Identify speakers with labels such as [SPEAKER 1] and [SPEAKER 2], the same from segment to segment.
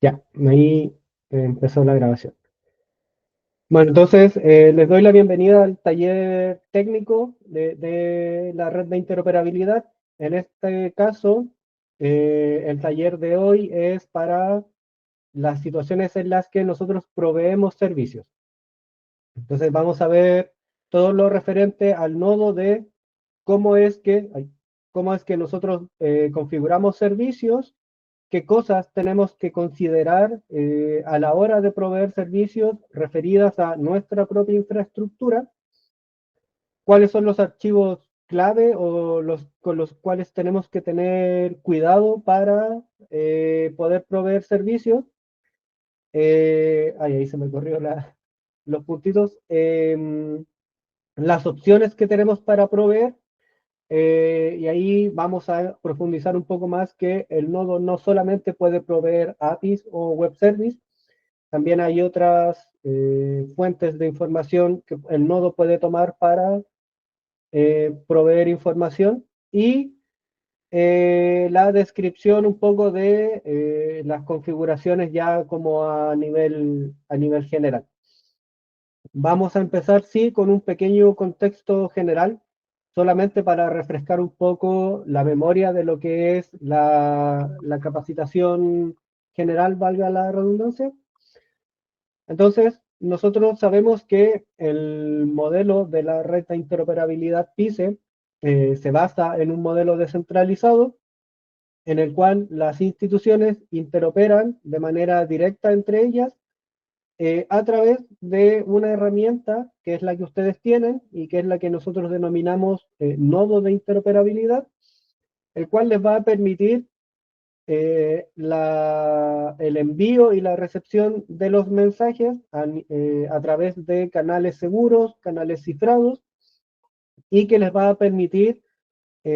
[SPEAKER 1] Ya, ahí empezó la grabación. Bueno, entonces les doy la bienvenida al taller técnico de la red de interoperabilidad. En este caso, el taller de hoy es para las situaciones en las que nosotros proveemos servicios. Entonces vamos a ver todo lo referente al nodo de cómo es que nosotros configuramos servicios, qué cosas tenemos que considerar a la hora de proveer servicios referidas a nuestra propia infraestructura, cuáles son los archivos clave o los con los cuales tenemos que tener cuidado para poder proveer servicios. Ahí se me corrió los puntitos. Las opciones que tenemos para proveer. Y ahí vamos a profundizar un poco más que el nodo no solamente puede proveer APIs o web service, también hay otras fuentes de información que el nodo puede tomar para proveer información y la descripción un poco de las configuraciones ya como a nivel general. Vamos a empezar, sí, con un pequeño contexto general, solamente para refrescar un poco la memoria de lo que es la capacitación general, valga la redundancia. Entonces, nosotros sabemos que el modelo de la red de interoperabilidad PICE se basa en un modelo descentralizado en el cual las instituciones interoperan de manera directa entre ellas a través de una herramienta que es la que ustedes tienen y que es la que nosotros denominamos nodo de interoperabilidad, el cual les va a permitir el envío y la recepción de los mensajes a través de canales seguros, canales cifrados, y que les va a permitir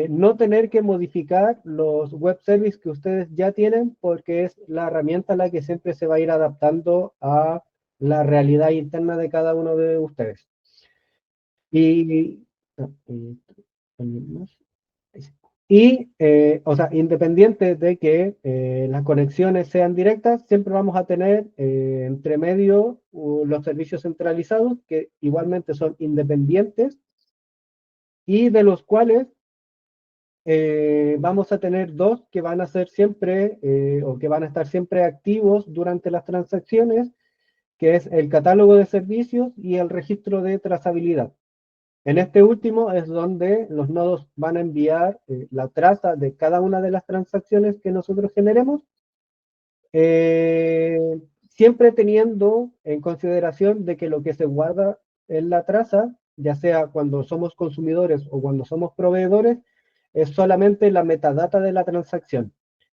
[SPEAKER 1] no tener que modificar los web services que ustedes ya tienen, porque es la herramienta la que siempre se va a ir adaptando a la realidad interna de cada uno de ustedes. Y, ah, o sea, independiente de que las conexiones sean directas, siempre vamos a tener entre medio los servicios centralizados, que igualmente son independientes y de los cuales vamos a tener dos que van a ser siempre o que van a estar siempre activos durante las transacciones, que es el catálogo de servicios y el registro de trazabilidad. En este último es donde los nodos van a enviar la traza de cada una de las transacciones que nosotros generemos, eh, siempre teniendo en consideración de que lo que se guarda en la traza, ya sea cuando somos consumidores o cuando somos proveedores, es solamente la metadata de la transacción.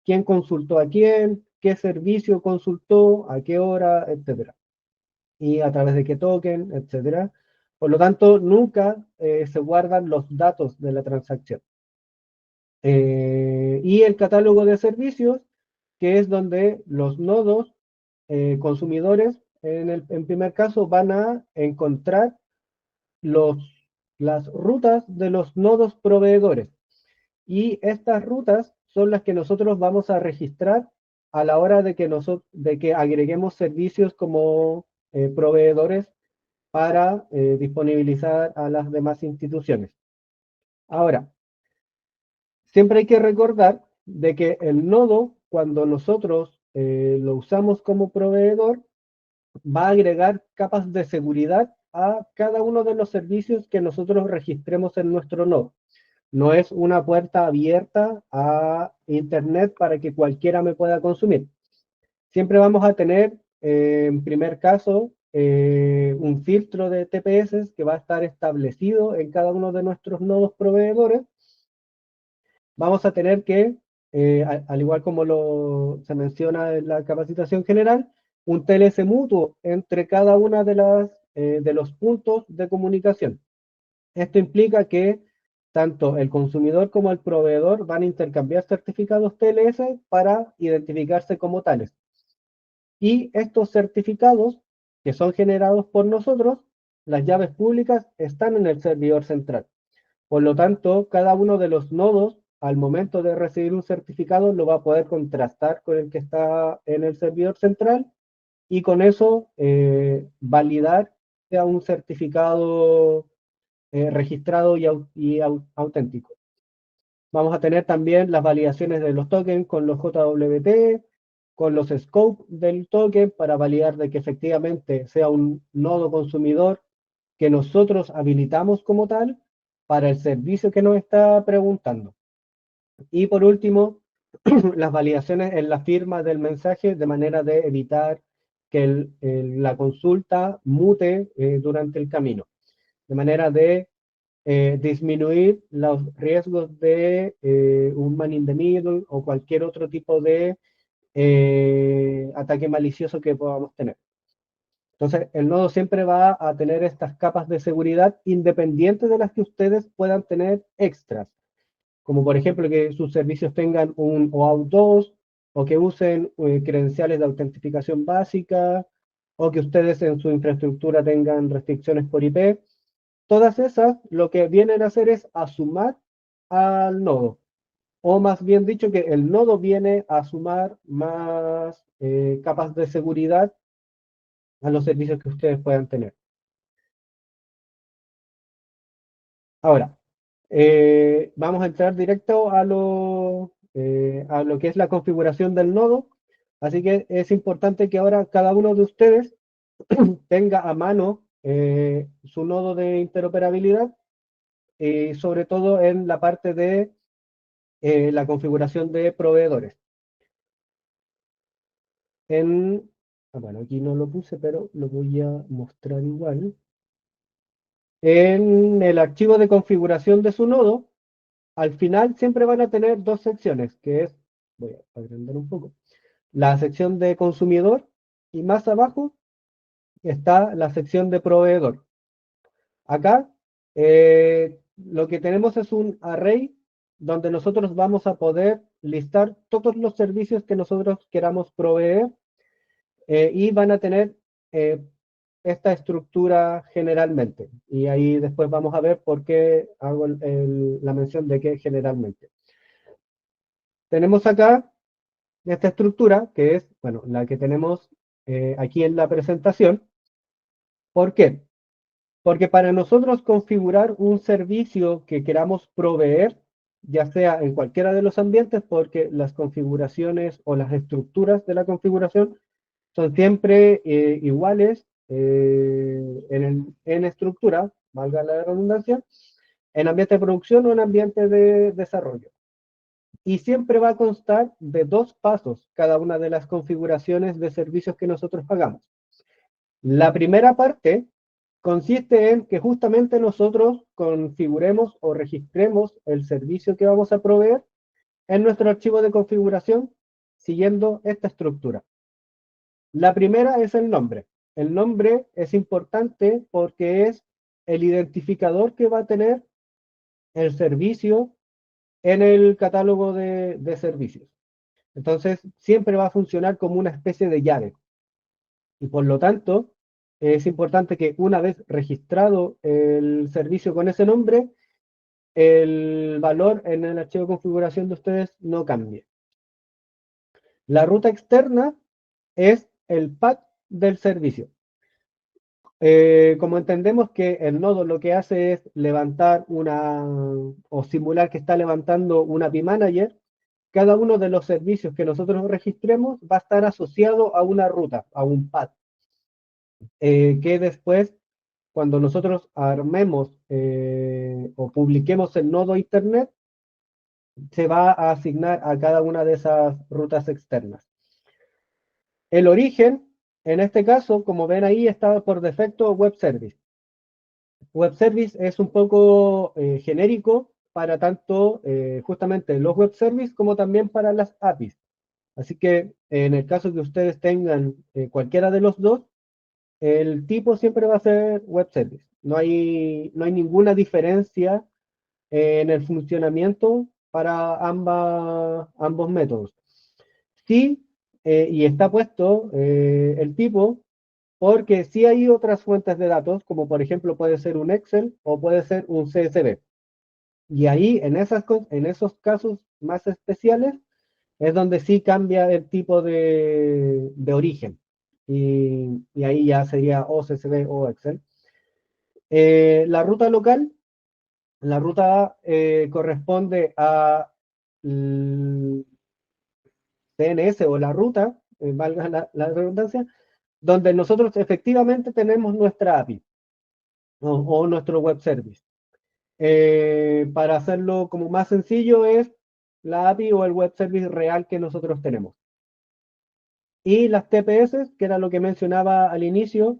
[SPEAKER 1] ¿Quién consultó a quién? ¿Qué servicio consultó? ¿A qué hora? Etcétera. Y a través de qué token, etcétera. Por lo tanto, nunca se guardan los datos de la transacción. Y el catálogo de servicios, que es donde los nodos consumidores, en primer caso, van a encontrar los, las rutas de los nodos proveedores. Y estas rutas son las que nosotros vamos a registrar a la hora de que agreguemos servicios como proveedores para disponibilizar a las demás instituciones. Ahora, siempre hay que recordar de que el nodo, cuando nosotros lo usamos como proveedor, va a agregar capas de seguridad a cada uno de los servicios que nosotros registremos en nuestro nodo. No es una puerta abierta a Internet para que cualquiera me pueda consumir. Siempre vamos a tener, en primer caso, un filtro de TPS que va a estar establecido en cada uno de nuestros nodos proveedores. Vamos a tener que, al igual como se menciona en la capacitación general, un TLS mutuo entre cada una de los puntos de comunicación. Esto implica que tanto el consumidor como el proveedor van a intercambiar certificados TLS para identificarse como tales. Y estos certificados, que son generados por nosotros, las llaves públicas están en el servidor central. Por lo tanto, cada uno de los nodos al momento de recibir un certificado, lo va a poder contrastar con el que está en el servidor central y con eso validar que sea un certificado registrado y auténtico. Vamos a tener también las validaciones de los tokens con los JWT, con los scopes del token para validar de que efectivamente sea un nodo consumidor que nosotros habilitamos como tal para el servicio que nos está preguntando. Y por último, las validaciones en la firma del mensaje de manera de evitar que la consulta mute durante el camino, de manera de disminuir los riesgos de un man in the middle o cualquier otro tipo de ataque malicioso que podamos tener. Entonces, el nodo siempre va a tener estas capas de seguridad independientes de las que ustedes puedan tener extras, como por ejemplo que sus servicios tengan un OAuth 2 o que usen credenciales de autentificación básica o que ustedes en su infraestructura tengan restricciones por IP. Todas esas lo que vienen a hacer es a sumar al nodo, o más bien dicho que el nodo viene a sumar más capas de seguridad a los servicios que ustedes puedan tener. Ahora, vamos a entrar directo a lo que es la configuración del nodo, así que es importante que ahora cada uno de ustedes tenga a mano su nodo de interoperabilidad y sobre todo en la parte de la configuración de proveedores. Bueno, aquí no lo puse, pero lo voy a mostrar igual. En el archivo de configuración de su nodo, al final siempre van a tener dos secciones, que es, voy a agrandar un poco, la sección de consumidor y más abajo está la sección de proveedor. Acá lo que tenemos es un array donde nosotros vamos a poder listar todos los servicios que nosotros queramos proveer y van a tener eh, esta estructura generalmente. Y ahí después vamos a ver por qué hago la mención de que generalmente. Tenemos acá esta estructura que es, bueno, la que tenemos aquí en la presentación. ¿Por qué? Porque para nosotros configurar un servicio que queramos proveer, ya sea en cualquiera de los ambientes, porque las configuraciones o las estructuras de la configuración son siempre iguales en estructura, valga la redundancia, en ambiente de producción o en ambiente de desarrollo. Y siempre va a constar de dos pasos cada una de las configuraciones de servicios que nosotros hagamos. La primera parte consiste en que justamente nosotros configuremos o registremos el servicio que vamos a proveer en nuestro archivo de configuración siguiendo esta estructura. La primera es el nombre. El nombre es importante porque es el identificador que va a tener el servicio en el catálogo de servicios. Entonces, siempre va a funcionar como una especie de llave. Y por lo tanto, es importante que una vez registrado el servicio con ese nombre, el valor en el archivo de configuración de ustedes no cambie. La ruta externa es el path del servicio. Como entendemos que el nodo lo que hace es levantar o simular que está levantando una API Manager, cada uno de los servicios que nosotros registremos va a estar asociado a una ruta, a un path, que después, cuando nosotros armemos o publiquemos el nodo Internet, se va a asignar a cada una de esas rutas externas. El origen, en este caso, como ven ahí, está por defecto Web Service. Web Service es un poco genérico para tanto justamente los Web Service como también para las APIs. Así que en el caso que ustedes tengan cualquiera de los dos, el tipo siempre va a ser Web Service. No hay ninguna diferencia en el funcionamiento para ambos métodos. Sí, y está puesto el tipo porque sí hay otras fuentes de datos, como por ejemplo puede ser un Excel o puede ser un CSV. Y ahí, en esos casos más especiales, es donde sí cambia el tipo de origen. Y ahí ya sería o CSV o Excel. La ruta local, la ruta corresponde a DNS o la ruta, valga redundancia, donde nosotros efectivamente tenemos nuestra API o nuestro web service. Para hacerlo como más sencillo es la API o el web service real que nosotros tenemos. Y las TPS, que era lo que mencionaba al inicio,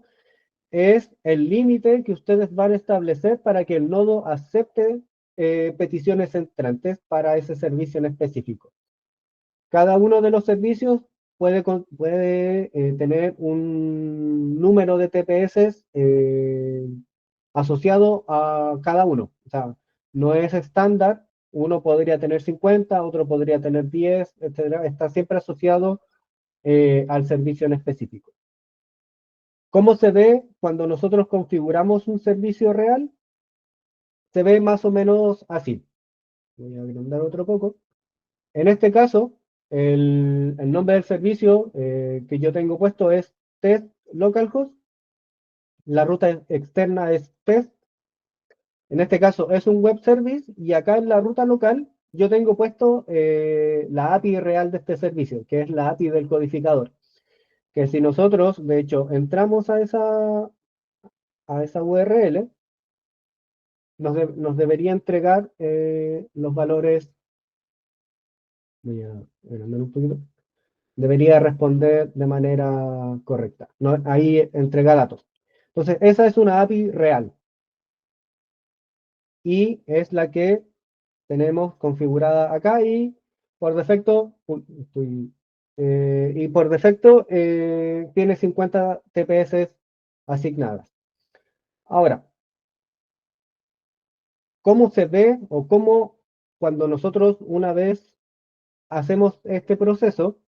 [SPEAKER 1] es el límite que ustedes van a establecer para que el nodo acepte peticiones entrantes para ese servicio en específico. Cada uno de los servicios puede tener un número de TPS asociado a cada uno. O sea, no es estándar. Uno podría tener 50, otro podría tener 10, etcétera. Está siempre asociado al servicio en específico. ¿Cómo se ve cuando nosotros configuramos un servicio real? Se ve más o menos así. Voy a agrandar otro poco. En este caso, el nombre del servicio que yo tengo puesto es test localhost. La ruta externa es test. En este caso es un web service y acá en la ruta local yo tengo puesto la API real de este servicio, que es la API del codificador. Que si nosotros, de hecho, entramos a esa URL, nos debería entregar los valores. Voy a agrandar un poquito. Debería responder de manera correcta. ¿No? Ahí entrega datos. Entonces, esa es una API real y es la que tenemos configurada acá y por defecto, tiene 50 TPS asignadas. Ahora, ¿cómo se ve o cómo cuando nosotros una vez hacemos este proceso,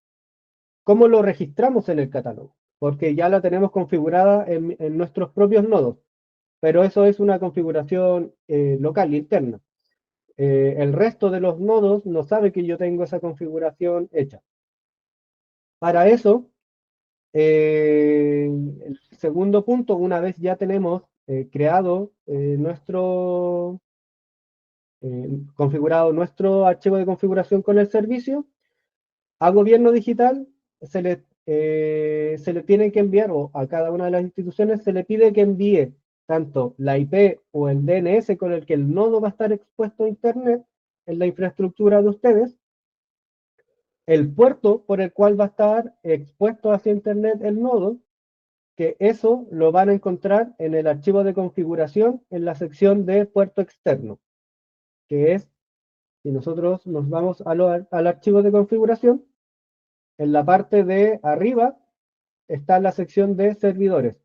[SPEAKER 1] cómo lo registramos en el catálogo? Porque ya la tenemos configurada en nuestros propios nodos, pero eso es una configuración local, interna. El resto de los nodos no sabe que yo tengo esa configuración hecha. Para eso, el segundo punto, una vez ya tenemos creado configurado nuestro archivo de configuración con el servicio, a gobierno digital se le tiene que enviar, o a cada una de las instituciones se le pide que envíe tanto la IP o el DNS con el que el nodo va a estar expuesto a Internet en la infraestructura de ustedes, el puerto por el cual va a estar expuesto hacia Internet el nodo, que eso lo van a encontrar en el archivo de configuración en la sección de puerto externo, que es, si nosotros nos vamos al archivo de configuración, en la parte de arriba está la sección de servidores,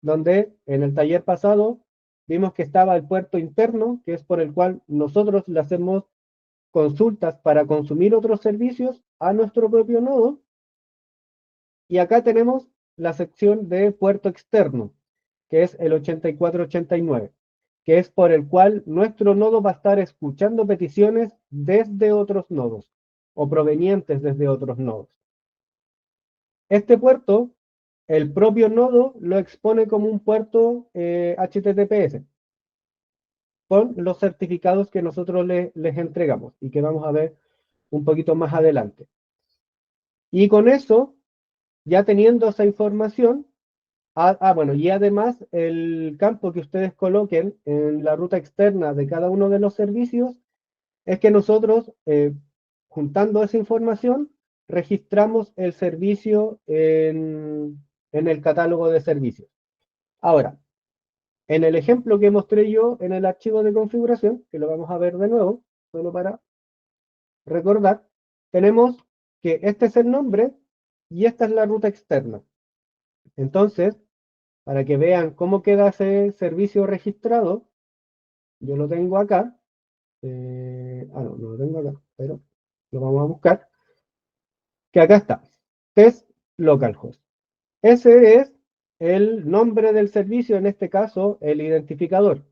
[SPEAKER 1] donde en el taller pasado vimos que estaba el puerto interno, que es por el cual nosotros le hacemos consultas para consumir otros servicios a nuestro propio nodo. Y acá tenemos la sección de puerto externo, que es el 8489, que es por el cual nuestro nodo va a estar escuchando peticiones desde otros nodos o provenientes desde otros nodos. Este puerto, el propio nodo lo expone como un puerto HTTPS con los certificados que nosotros les entregamos y que vamos a ver un poquito más adelante. Y con eso, ya teniendo esa información, bueno, y además el campo que ustedes coloquen en la ruta externa de cada uno de los servicios es que nosotros, juntando esa información, registramos el servicio en el catálogo de servicios. Ahora, en el ejemplo que mostré yo en el archivo de configuración, que lo vamos a ver de nuevo, solo para recordar, tenemos que este es el nombre y esta es la ruta externa. Entonces, para que vean cómo queda ese servicio registrado, yo lo tengo acá. No lo tengo acá, pero lo vamos a buscar. Que acá está, test localhost. Ese es el nombre del servicio, en este caso, el identificador.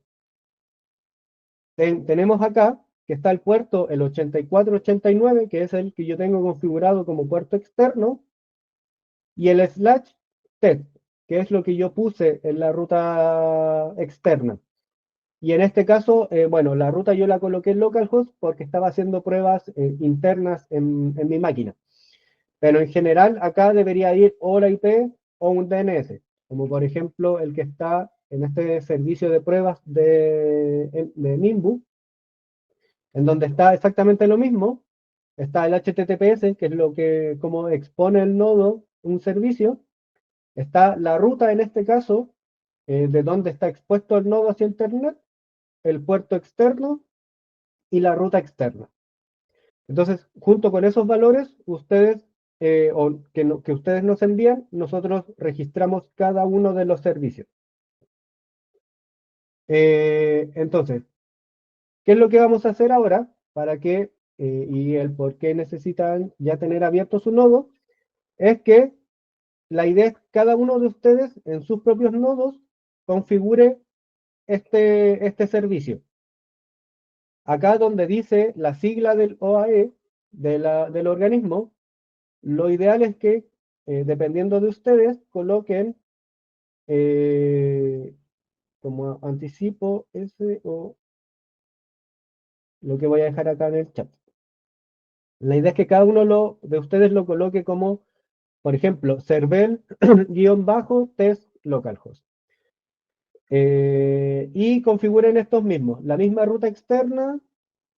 [SPEAKER 1] Tenemos acá que está el puerto, el 8489, que es el que yo tengo configurado como puerto externo, y el slash test, que es lo que yo puse en la ruta externa. Y en este caso, bueno, la ruta yo la coloqué en localhost porque estaba haciendo pruebas internas en mi máquina. Pero en general acá debería ir o la IP o un DNS, como por ejemplo el que está en este servicio de pruebas de Nimbu, en donde está exactamente lo mismo. Está el HTTPS, que es lo que como expone el nodo un servicio. Está la ruta en este caso, de donde está expuesto el nodo hacia Internet, el puerto externo y la ruta externa. Entonces, junto con esos valores, ustedes, o que, que ustedes nos envían, nosotros registramos cada uno de los servicios. Entonces, ¿qué es lo que vamos a hacer ahora para que, y el por qué necesitan ya tener abierto su nodo? Es que la idea es que cada uno de ustedes en sus propios nodos configure este servicio. Acá donde dice la sigla del OAE del organismo, lo ideal es que, dependiendo de ustedes, coloquen eh, como anticipo ese o lo que voy a dejar acá en el chat. La idea es que cada uno de ustedes lo coloque como, por ejemplo, servel-test localhost. Y configuren estos mismos, la misma ruta externa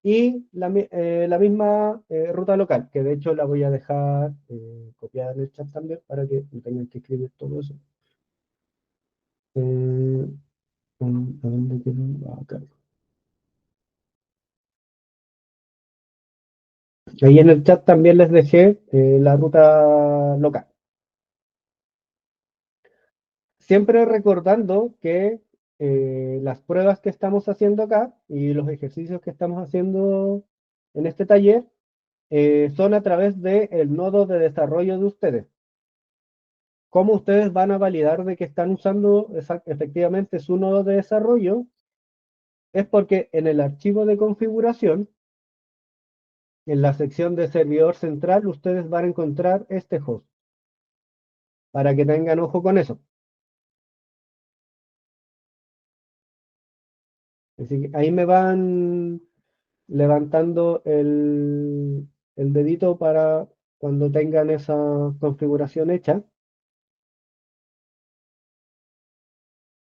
[SPEAKER 1] y la misma ruta local, que de hecho la voy a dejar copiada en el chat también para que no tengan que escribir todo eso. ¿A dónde quedó? Acá. Ahí en el chat también les dejé la ruta local. Siempre recordando que las pruebas que estamos haciendo acá y los ejercicios que estamos haciendo en este taller son a través del nodo de desarrollo de ustedes. ¿Cómo ustedes van a validar de que están usando efectivamente su nodo de desarrollo? Es porque en el archivo de configuración, en la sección de servidor central, ustedes van a encontrar este host, para que tengan ojo con eso. Así que ahí me van levantando el dedito para cuando tengan esa configuración hecha.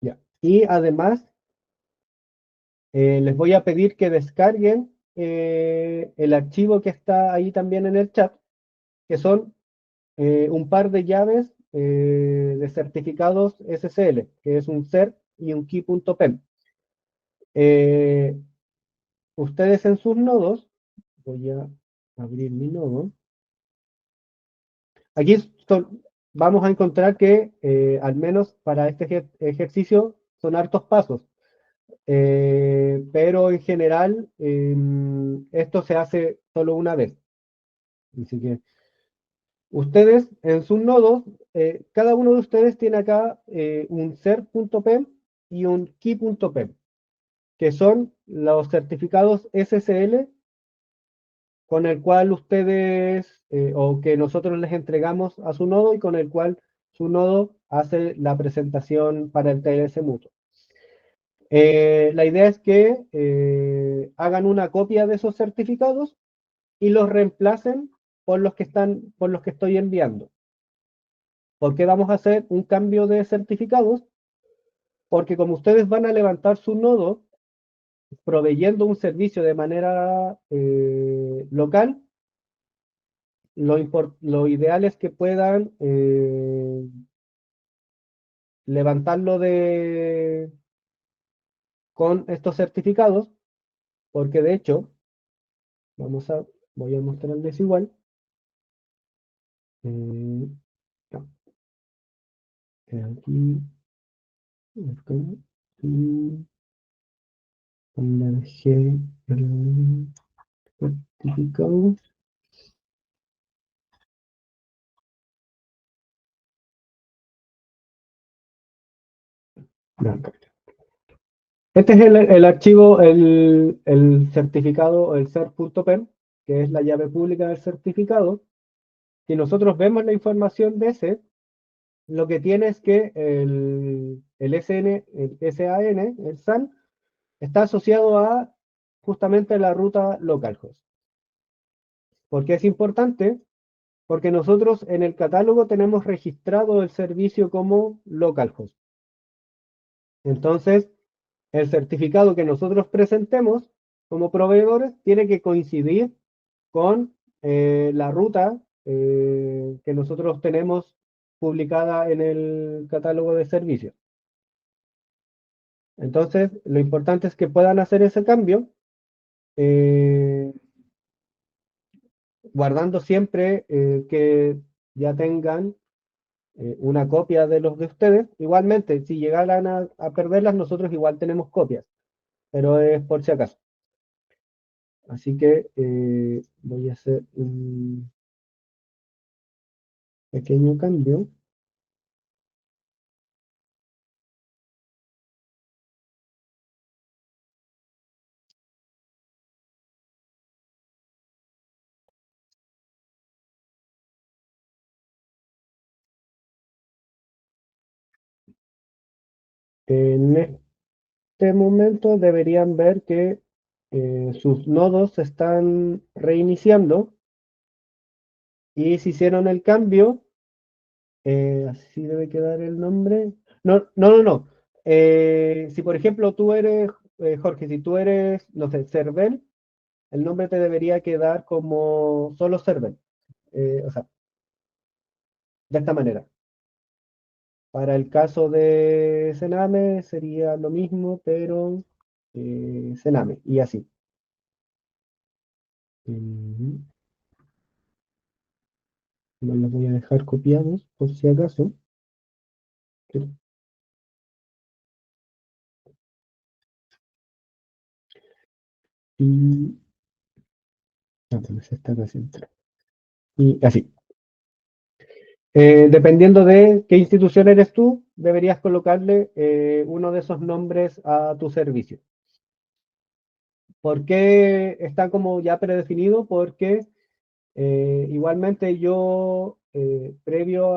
[SPEAKER 1] Ya. Y además, les voy a pedir que descarguen el archivo que está ahí también en el chat, que son un par de llaves de certificados SSL, que es un CERT y un key.pem. Ustedes en sus nodos, voy a abrir mi nodo. Aquí vamos a encontrar que, al menos para este ejercicio, son hartos pasos. Pero en general, esto se hace solo una vez. Así que ustedes en sus nodos, cada uno de ustedes tiene acá un cert.pem y un key.pem, que son los certificados SSL con el cual ustedes, o que nosotros les entregamos a su nodo y con el cual su nodo hace la presentación para el TLS mutuo. La idea es que hagan una copia de esos certificados y los reemplacen por los que estoy enviando. ¿Por qué vamos a hacer un cambio de certificados? Porque como ustedes van a levantar su nodo proveyendo un servicio de manera local, lo ideal es que puedan levantarlo con estos certificados, porque de hecho, voy a mostrarles igual. No, aquí, acá, y donde dejé el certificado. No, acá. Este es el archivo, el certificado, el cert.pen, que es la llave pública del certificado. Si nosotros vemos la información de ese, lo que tiene es que el SN, el SAN, el SAN, está asociado a justamente la ruta localhost. ¿Por qué es importante? Porque nosotros en el catálogo tenemos registrado el servicio como localhost. Entonces, el certificado que nosotros presentemos como proveedores tiene que coincidir con la ruta que nosotros tenemos publicada en el catálogo de servicios. Entonces, lo importante es que puedan hacer ese cambio, eh, guardando siempre que ya tengan una copia de los de ustedes. Igualmente, si llegaran a perderlas, nosotros igual tenemos copias, pero es por si acaso. Así que voy a hacer un pequeño cambio. En este momento deberían ver que sus nodos se están reiniciando y si hicieron el cambio, así debe quedar el nombre. No, no, no, no. Si por ejemplo tú eres, Jorge, si tú eres, no sé, Cervel, el nombre te debería quedar como solo Cervel. O sea, de esta manera. Para el caso de Sename sería lo mismo, pero Sename, y así. Ujú. No los voy a dejar copiados por si acaso. Y, pues esta ocasión. Y así. Dependiendo de qué institución eres tú, deberías colocarle uno de esos nombres a tu servicio. ¿Por qué está como ya predefinido? Porque igualmente yo, previo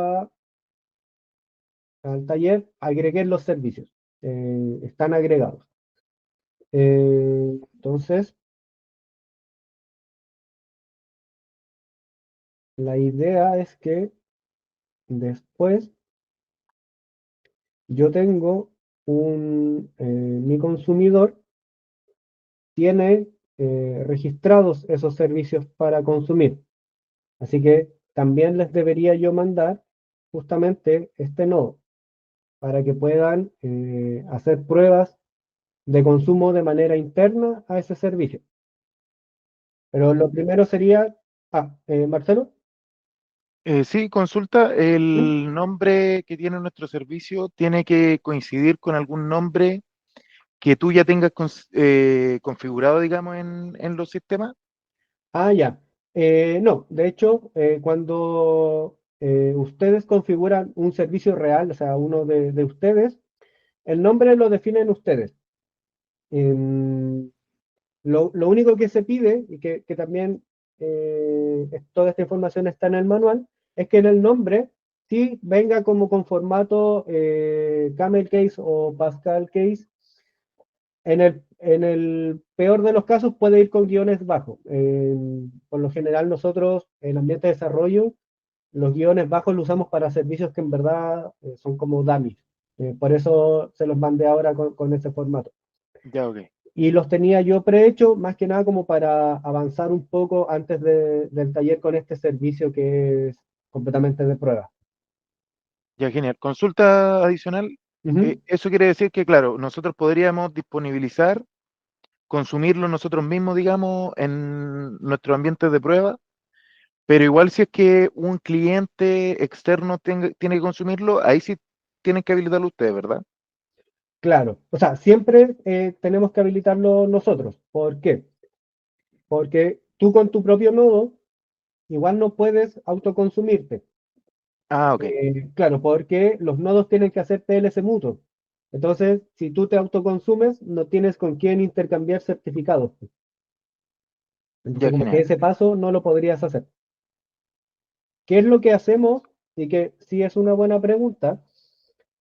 [SPEAKER 1] al taller, agregué los servicios. Están agregados. Entonces, la idea es que después yo tengo mi consumidor tiene registrados esos servicios para consumir. Así que también les debería yo mandar justamente este nodo para que puedan hacer pruebas de consumo de manera interna a ese servicio. Pero lo primero sería, Marcelo.
[SPEAKER 2] Sí, consulta,
[SPEAKER 1] ¿Mm?
[SPEAKER 2] el nombre que tiene nuestro servicio tiene que coincidir con algún nombre que tú ya tengas configurado, digamos, en los sistemas.
[SPEAKER 1] Ah, ya. No, de hecho, cuando ustedes configuran un servicio real, o sea, uno de ustedes, el nombre lo definen ustedes. Em, lo único que se pide, y que también toda esta información está en el manual, es que en el nombre sí venga como con formato Camel Case o Pascal Case. En el peor de los casos puede ir con guiones bajos. Por lo general nosotros en ambiente de desarrollo los guiones bajos los usamos para servicios que en verdad son como dummies. Por eso se los mandé ahora con ese formato.
[SPEAKER 2] Ya, ok.
[SPEAKER 1] Y los tenía yo prehecho, más que nada como para avanzar un poco antes del taller con este servicio que es completamente de prueba.
[SPEAKER 2] Ya, genial. Consulta adicional.
[SPEAKER 1] Ujú.
[SPEAKER 2] Eso quiere decir que, claro, nosotros podríamos disponibilizar, consumirlo nosotros mismos, digamos, en nuestro ambiente de prueba, pero igual si es que un cliente externo tiene que consumirlo, ahí sí tienen que habilitarlo ustedes, ¿verdad?
[SPEAKER 1] Claro, o sea, siempre tenemos que habilitarlo nosotros. ¿Por qué? Porque tú con tu propio nodo igual no puedes autoconsumirte.
[SPEAKER 2] Ah, ok.
[SPEAKER 1] Claro, porque los nodos tienen que hacer TLS mutuo. Entonces, si tú te autoconsumes, no tienes con quién intercambiar certificados. Entonces,
[SPEAKER 2] Ya,
[SPEAKER 1] como que
[SPEAKER 2] genial.
[SPEAKER 1] ese paso no lo podrías hacer. ¿Qué es lo que hacemos? Y que sí es una buena pregunta.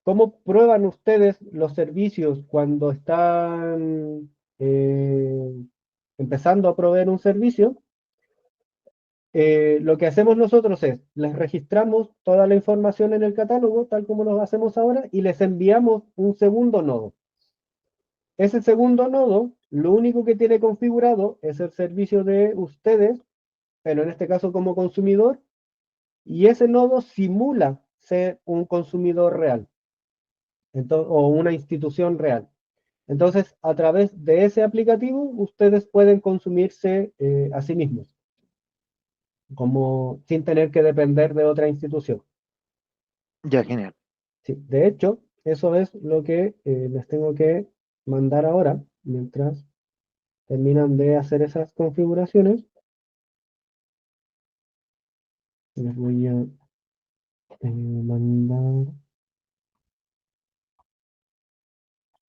[SPEAKER 1] ¿Cómo prueban ustedes los servicios cuando están empezando a proveer un servicio? Lo que hacemos nosotros es, les registramos toda la información en el catálogo, tal como lo hacemos ahora, y les enviamos un segundo nodo. Ese segundo nodo, lo único que tiene configurado es el servicio de ustedes, pero en este caso como consumidor, y ese nodo simula ser un consumidor real, o una institución real. Entonces, a través de ese aplicativo, ustedes pueden consumirse a sí mismos, como sin tener que depender de otra institución.
[SPEAKER 2] Ya, genial.
[SPEAKER 1] Sí, de hecho, eso es lo que les tengo que mandar ahora, mientras terminan de hacer esas configuraciones. Les voy a mandar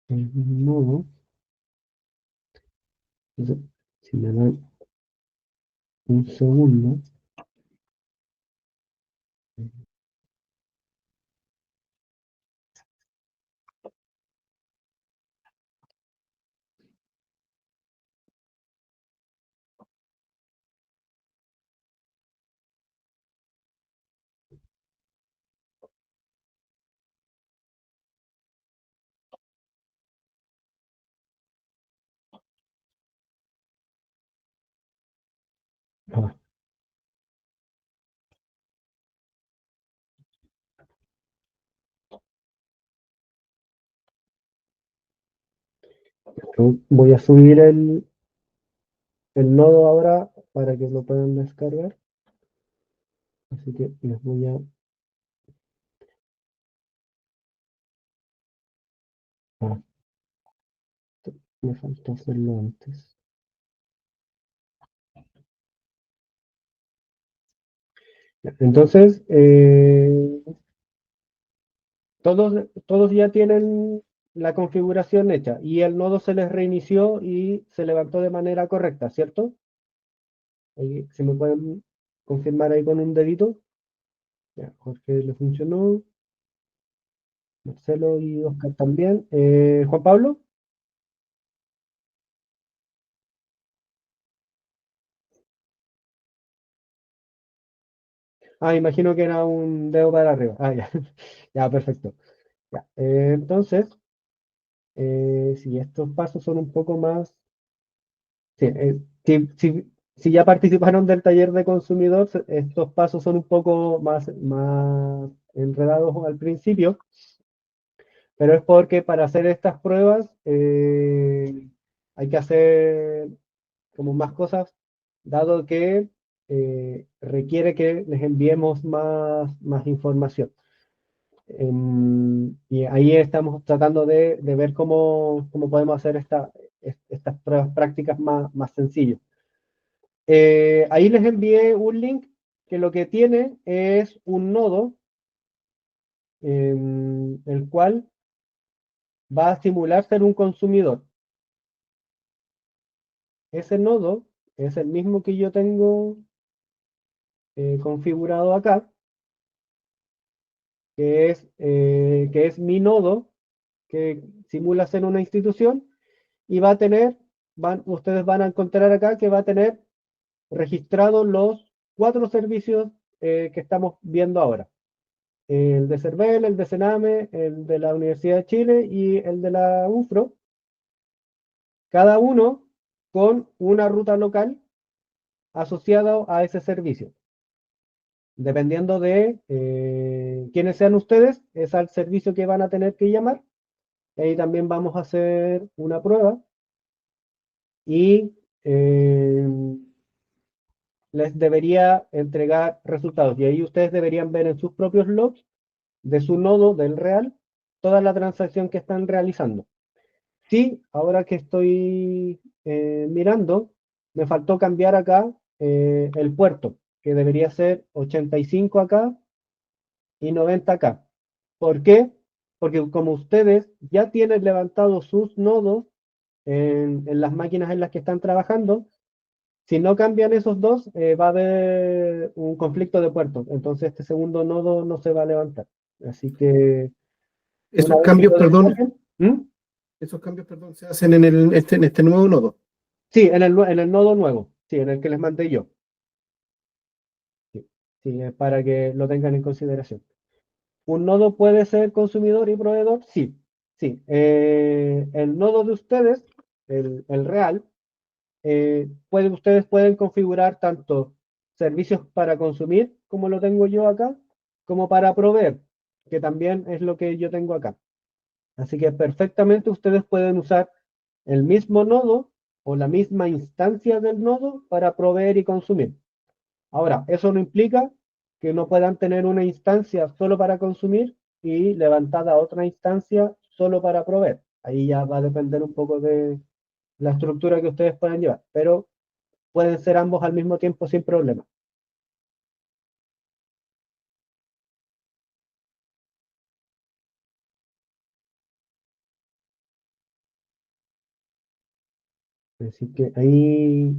[SPEAKER 1] el nodo. Entonces, si me dan un segundo. Ah, voy a subir el nodo ahora para que lo puedan descargar. Así que les voy a... ah, me falta hacerlo antes. Ya, entonces, todos ya tienen la configuración hecha y el nodo se les reinició y se levantó de manera correcta, ¿cierto? Ahí, si me pueden confirmar ahí con un dedito. Ya, Jorge le funcionó, Marcelo y Oscar también. Juan Pablo. Ah, imagino que era un dedo para arriba. Ah, ya. Ya, perfecto. Ya. Entonces, si estos pasos son un poco más. Sí, si ya participaron del taller de consumidor, estos pasos son un poco más enredados al principio, pero es porque para hacer estas pruebas hay que hacer como más cosas, dado que requiere que les enviemos más información. Y ahí estamos tratando de ver cómo podemos hacer estas pruebas prácticas más sencillas. Ahí les envié un link que lo que tiene es un nodo, el cual va a simular ser un consumidor. Ese nodo es el mismo que yo tengo configurado acá, que es mi nodo, que simula ser una institución, y va a tener, ustedes van a encontrar acá que va a tener registrados los 4 servicios que estamos viendo ahora. El de CERVEL, el de CENAME, el de la Universidad de Chile y el de la UFRO, cada uno con una ruta local asociada a ese servicio. Dependiendo de quiénes sean ustedes, es al servicio que van a tener que llamar. Ahí también vamos a hacer una prueba y les debería entregar resultados. Y ahí ustedes deberían ver en sus propios logs de su nodo del real toda la transacción que están realizando. Sí, ahora que estoy mirando, me faltó cambiar acá el puerto, que debería ser 85 acá y 90 acá. ¿Por qué? porque como ustedes ya tienen levantados sus nodos en las máquinas en las que están trabajando, si no cambian esos dos, va a haber un conflicto de puertos. Entonces este segundo nodo no se va a levantar. Así que una
[SPEAKER 3] Esos
[SPEAKER 1] vez que
[SPEAKER 3] cambios,
[SPEAKER 1] lo
[SPEAKER 3] perdón,
[SPEAKER 1] descarguen, ¿Mm?
[SPEAKER 3] esos cambios, perdón, se hacen en este nuevo nodo.
[SPEAKER 1] Sí, en el nodo nuevo, sí, en el que les mandé yo. Sí, sí, para que lo tengan en consideración. ¿Un nodo puede ser consumidor y proveedor? Sí, sí. El nodo de ustedes, el real, ustedes pueden configurar tanto servicios para consumir, como lo tengo yo acá, como para proveer, que también es lo que yo tengo acá. Así que perfectamente ustedes pueden usar el mismo nodo o la misma instancia del nodo para proveer y consumir. Ahora, eso no implica que no puedan tener una instancia solo para consumir y levantada otra instancia solo para proveer. Ahí ya va a depender un poco de la estructura que ustedes puedan llevar, pero pueden ser ambos al mismo tiempo sin problema. Así que ahí,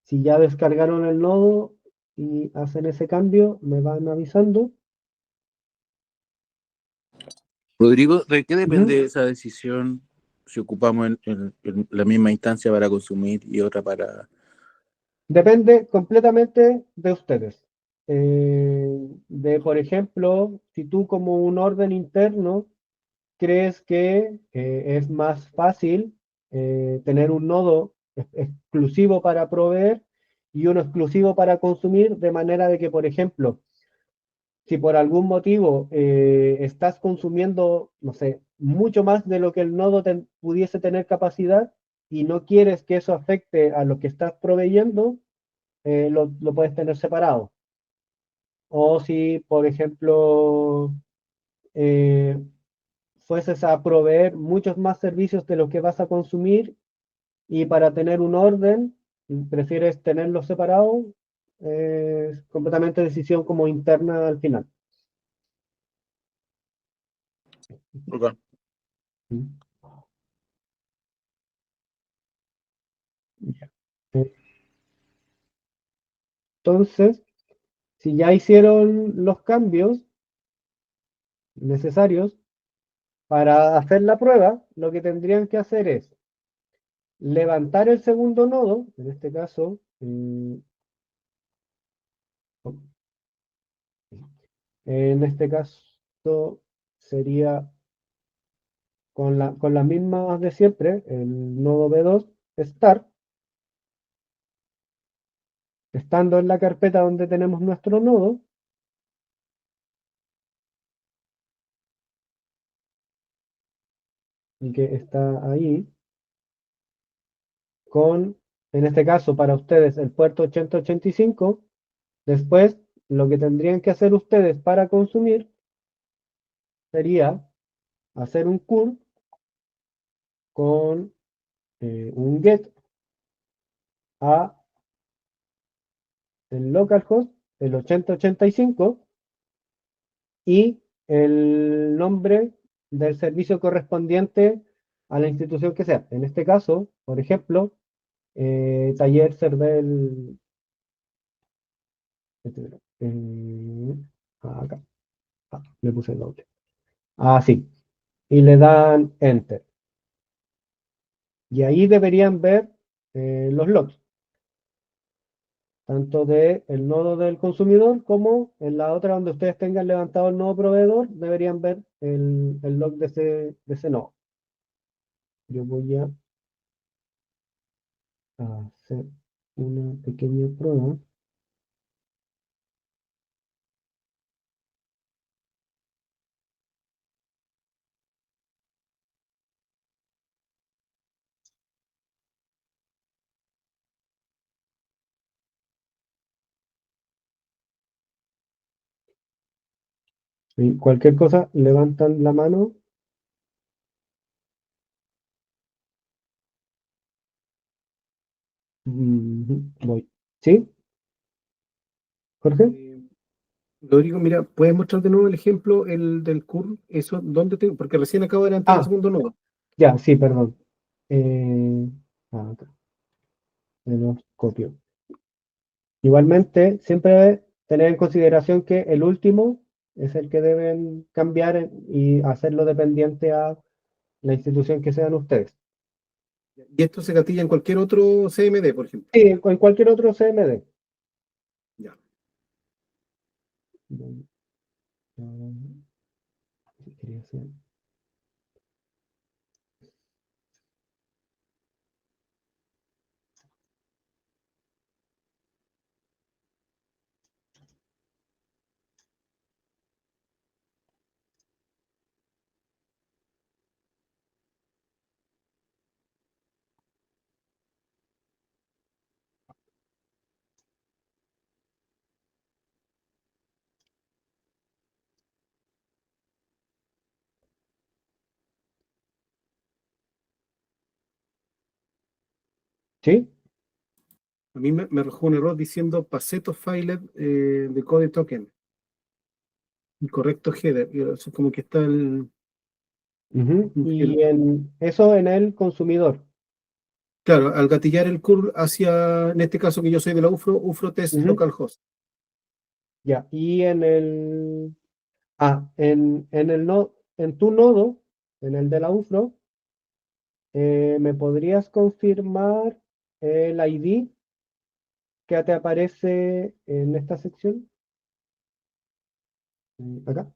[SPEAKER 1] si ya descargaron el nodo y hacen ese cambio, me van avisando.
[SPEAKER 4] Rodrigo, ¿de qué
[SPEAKER 1] Ujú.
[SPEAKER 4] depende esa decisión si ocupamos en la misma instancia para consumir y otra para...
[SPEAKER 1] Depende completamente de ustedes. Por ejemplo, si tú como un orden interno crees que es más fácil tener un nodo exclusivo para proveer y uno exclusivo para consumir, de manera de que, por ejemplo, si por algún motivo estás consumiendo, no sé, mucho más de lo que el nodo pudiese tener capacidad y no quieres que eso afecte a lo que estás proveyendo, lo puedes tener separado. O si, por ejemplo, eh, fueses a proveer muchos más servicios de los que vas a consumir y para tener un orden, prefieres tenerlos separados, es completamente decisión como interna al final.
[SPEAKER 4] Ok.
[SPEAKER 1] Ya. Entonces, si ya hicieron los cambios necesarios para hacer la prueba, lo que tendrían que hacer es levantar el segundo nodo, en este caso, sería con las mismas de siempre, el nodo B2, start, estando en la carpeta donde tenemos nuestro nodo, y que está ahí, con, en este caso para ustedes, el puerto 8085. Después, lo que tendrían que hacer ustedes para consumir sería hacer un curl con un get a el localhost, el 8085, y el nombre del servicio correspondiente a la institución que sea. En este caso, por ejemplo, taller Cervel, acá, le puse el nombre. Sí, y le dan Enter. Y ahí deberían ver los logs, tanto de el nodo del consumidor como en la otra donde ustedes tengan levantado el nodo proveedor, deberían ver el log de ese nodo. Yo voy a hacer una pequeña prueba. Y cualquier cosa, levantan la mano. Voy. ¿Sí, Jorge?
[SPEAKER 3] Rodrigo, mira, ¿puedes mostrar de nuevo el ejemplo, el del curl? Eso, ¿dónde tengo? Porque recién acabo de adelantar el
[SPEAKER 1] Ah,
[SPEAKER 3] segundo nodo.
[SPEAKER 1] ya, sí, perdón. Eh, acá, me los copio. Igualmente, siempre tener en consideración que el último es el que deben cambiar y hacerlo dependiente a la institución que sean ustedes.
[SPEAKER 3] Y esto se gatilla en cualquier otro CMD, por ejemplo.
[SPEAKER 1] Sí, en cualquier otro CMD.
[SPEAKER 3] Ya.
[SPEAKER 1] Quería hacer- ¿Sí?
[SPEAKER 3] A mí me arrojó un error diciendo Paceto Filed de Code Token. Incorrecto header. Y eso como que está el.
[SPEAKER 1] Ujú. Y eso en el consumidor.
[SPEAKER 3] Claro, al gatillar el curl hacia, en este caso que yo soy de la UFRO Test
[SPEAKER 1] Ujú.
[SPEAKER 3] Localhost.
[SPEAKER 1] Ya. Y en el. Ah, en el no, en tu nodo, en el de la UFRO, ¿me podrías confirmar el ID que te aparece en esta sección? Acá.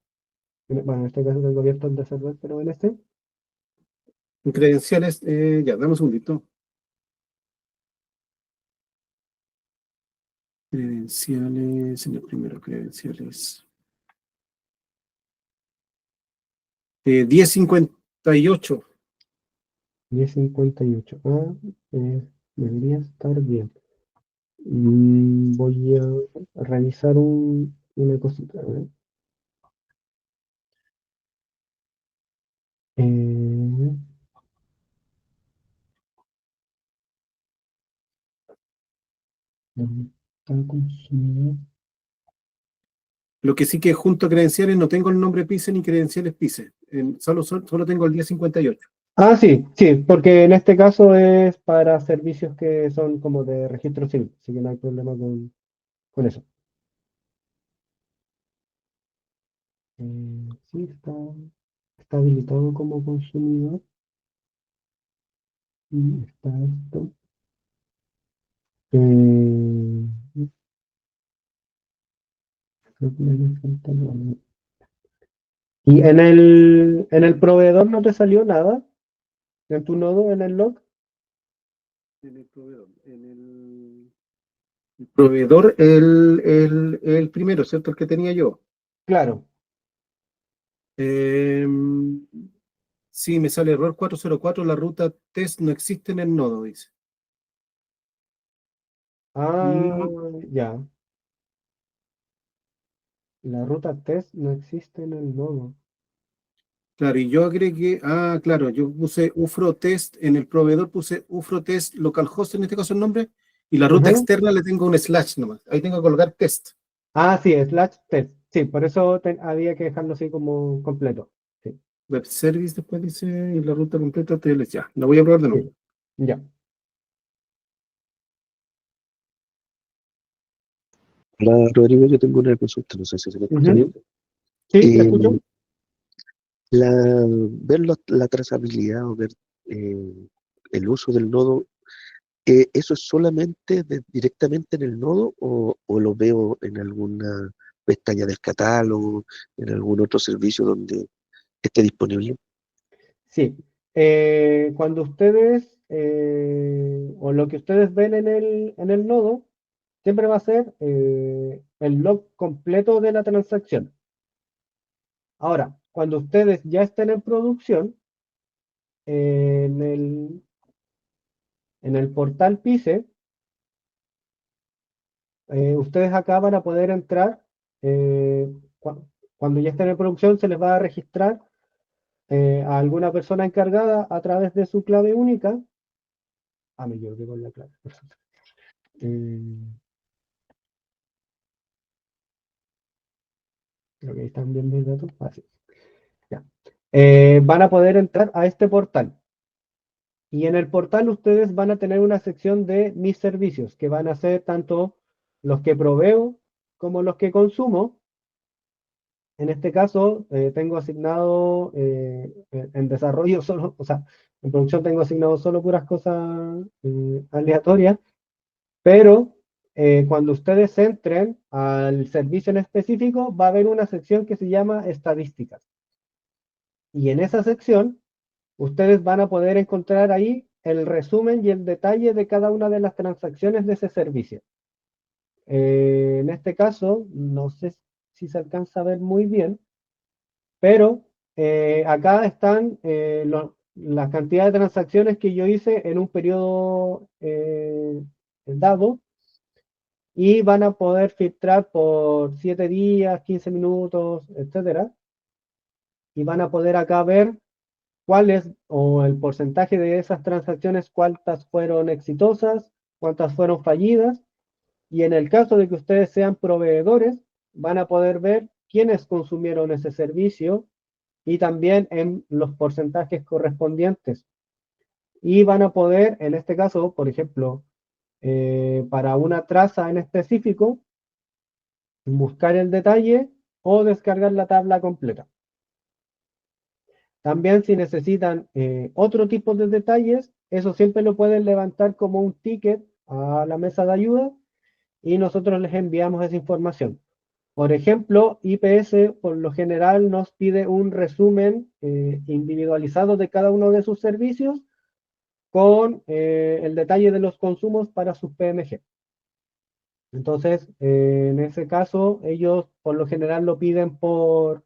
[SPEAKER 1] Bueno, en este caso tengo abierto el de server, pero en este.
[SPEAKER 3] En credenciales, ya, dame un segundito. Credenciales, en el primero, credenciales. 1058.
[SPEAKER 1] 1058. Ah, debería estar bien. Voy a revisar una cosita. A ver. Eh, ¿Dónde está el consumidor?
[SPEAKER 3] Lo que sí que junto a credenciales no tengo el nombre PICE ni credenciales PICE. Solo tengo el 1058.
[SPEAKER 1] Ah, sí, sí, porque en este caso es para servicios que son como de registro civil, así que no hay problema con eso. Sí, está habilitado como consumidor. Y está esto. Eh, creo que me falta algo. ¿Y en el proveedor no te salió nada? ¿En tu nodo, en el log?
[SPEAKER 3] En el proveedor. El proveedor, el primero, ¿cierto? El que tenía yo.
[SPEAKER 1] Claro.
[SPEAKER 3] Eh, sí, me sale error 404. La ruta test no existe en el nodo, dice.
[SPEAKER 1] Ah,
[SPEAKER 3] Y
[SPEAKER 1] ya. La ruta test no existe en el nodo.
[SPEAKER 3] claro, y yo agregué, claro, yo puse UFRO test, en el proveedor puse UFRO test localhost, en este caso el nombre, y la ruta
[SPEAKER 1] Ujú.
[SPEAKER 3] externa le tengo un slash nomás. Ahí tengo que colocar test.
[SPEAKER 1] Ah, sí, slash test. Sí, por eso había que dejarlo así como completo. Sí,
[SPEAKER 3] Web service después dice, y la ruta completa TLS. Ya, la voy a probar de nuevo.
[SPEAKER 1] sí. Ya.
[SPEAKER 5] Hola Rodrigo, yo tengo una consulta, no sé si se me escucha
[SPEAKER 1] Ujú.
[SPEAKER 5] bien.
[SPEAKER 1] Sí, te escucho.
[SPEAKER 5] Em, ver la trazabilidad o ver eh, el uso del nodo, ¿eso es solamente directamente en el nodo o lo veo en alguna pestaña del catálogo, en algún otro servicio donde esté disponible?
[SPEAKER 1] Sí. Cuando ustedes, o lo que ustedes ven en el nodo, siempre va a ser el log completo de la transacción. Ahora, cuando ustedes ya estén en producción, en el portal PICE, ustedes acá van a poder entrar, cuando ya estén en producción, se les va a registrar a alguna persona encargada a través de su clave única. Me equivoqué con la clave. Eh, Creo que ahí están viendo el dato. Así. Ya. Van a poder entrar a este portal. Y en el portal ustedes van a tener una sección de mis servicios, que van a ser tanto los que proveo como los que consumo. En este caso, tengo asignado en desarrollo solo, o sea, en producción tengo asignado solo puras cosas aleatorias, pero cuando ustedes entren al servicio en específico, va a haber una sección que se llama estadísticas. Y en esa sección, ustedes van a poder encontrar ahí el resumen y el detalle de cada una de las transacciones de ese servicio. En este caso, no sé si se alcanza a ver muy bien, pero acá están las cantidades de transacciones que yo hice en un periodo dado y van a poder filtrar por 7 días, 15 minutos, etcétera. Y van a poder acá ver cuál es, o el porcentaje de esas transacciones, cuántas fueron exitosas, cuántas fueron fallidas. Y en el caso de que ustedes sean proveedores, van a poder ver quiénes consumieron ese servicio y también en los porcentajes correspondientes. Y van a poder, en este caso, por ejemplo, para una traza en específico, buscar el detalle o descargar la tabla completa. También si necesitan otro tipo de detalles, eso siempre lo pueden levantar como un ticket a la mesa de ayuda y nosotros les enviamos esa información. Por ejemplo, IPS por lo general nos pide un resumen individualizado de cada uno de sus servicios con el detalle de los consumos para sus PMG. Entonces, en ese caso, ellos por lo general lo piden por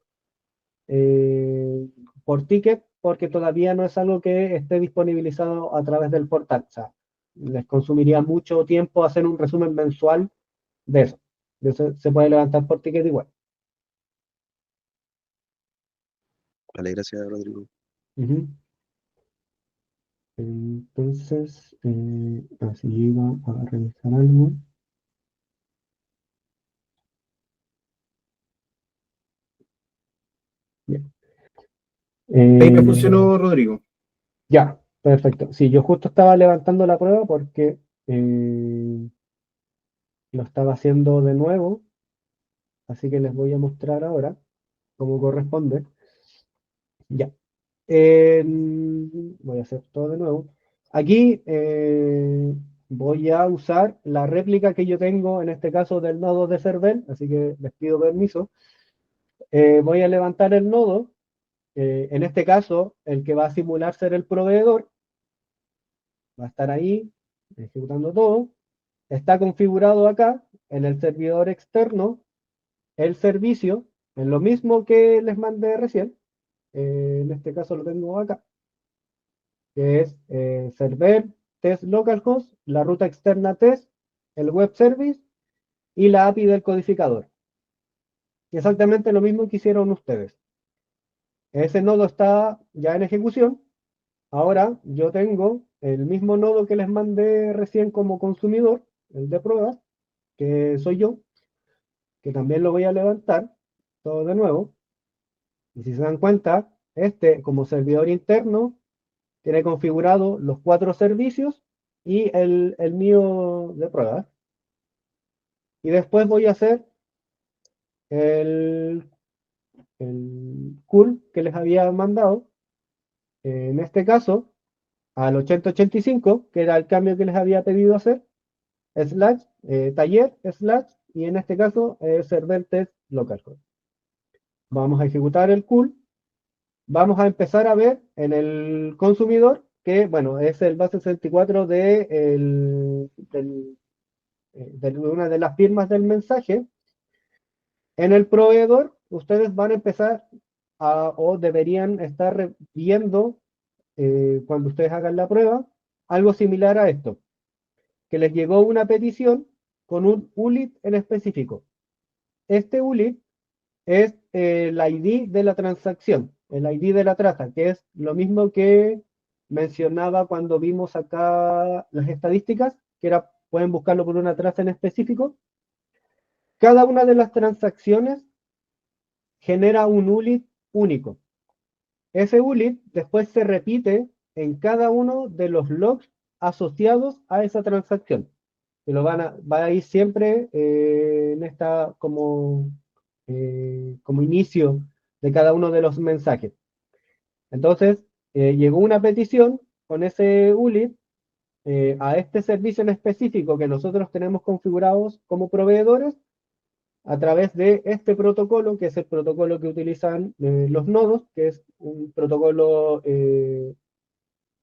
[SPEAKER 1] ticket porque todavía no es algo que esté disponibilizado a través del portal. O sea, les consumiría mucho tiempo hacer un resumen mensual de eso. Eso se puede levantar por ticket igual.
[SPEAKER 5] Vale, gracias, Rodrigo.
[SPEAKER 1] Ujú. Entonces, así iba a revisar algo. Bien.
[SPEAKER 3] Ahí me funcionó, Rodrigo.
[SPEAKER 1] Ya, perfecto. Sí, yo justo estaba levantando la prueba porque lo estaba haciendo de nuevo, así que les voy a mostrar ahora cómo corresponde. Ya. Voy a hacer todo de nuevo. Aquí voy a usar la réplica que yo tengo, en este caso del nodo de Cervel, así que les pido permiso. Voy a levantar el nodo, en este caso el que va a simular ser el proveedor, va a estar ahí ejecutando todo. Está configurado acá en el servidor externo el servicio, en lo mismo que les mandé recién. En este caso lo tengo acá, que es server, test localhost, la ruta externa test, el web service y la API del codificador. Exactamente lo mismo que hicieron ustedes. Ese nodo está ya en ejecución. Ahora yo tengo el mismo nodo que les mandé recién como consumidor, el de pruebas, que soy yo, que también lo voy a levantar todo de nuevo. Y si se dan cuenta, este como servidor interno tiene configurado los 4 servicios y el mío de pruebas. Y después voy a hacer el, el curl que les había mandado, en este caso, al 8085, que era el cambio que les había pedido hacer, slash, taller, slash, y en este caso, server test localhost. Vamos a ejecutar el curl. Vamos a empezar a ver en el consumidor, que bueno, es el base 64 de una de las firmas del mensaje. En el proveedor, ustedes van a empezar o deberían estar viendo, cuando ustedes hagan la prueba, algo similar a esto, que les llegó una petición con un ULIT en específico. Este ULIT es el ID de la transacción, el ID de la traza, que es lo mismo que mencionaba cuando vimos acá las estadísticas, que era, pueden buscarlo por una traza en específico. Cada una de las transacciones genera un ULIT único. Ese ULIT después se repite en cada uno de los logs asociados a esa transacción. Que va a ir siempre en esta como inicio de cada uno de los mensajes. Entonces, llegó una petición con ese ULIT a este servicio en específico que nosotros tenemos configurados como proveedores a través de este protocolo, que es el protocolo que utilizan los nodos, que es un protocolo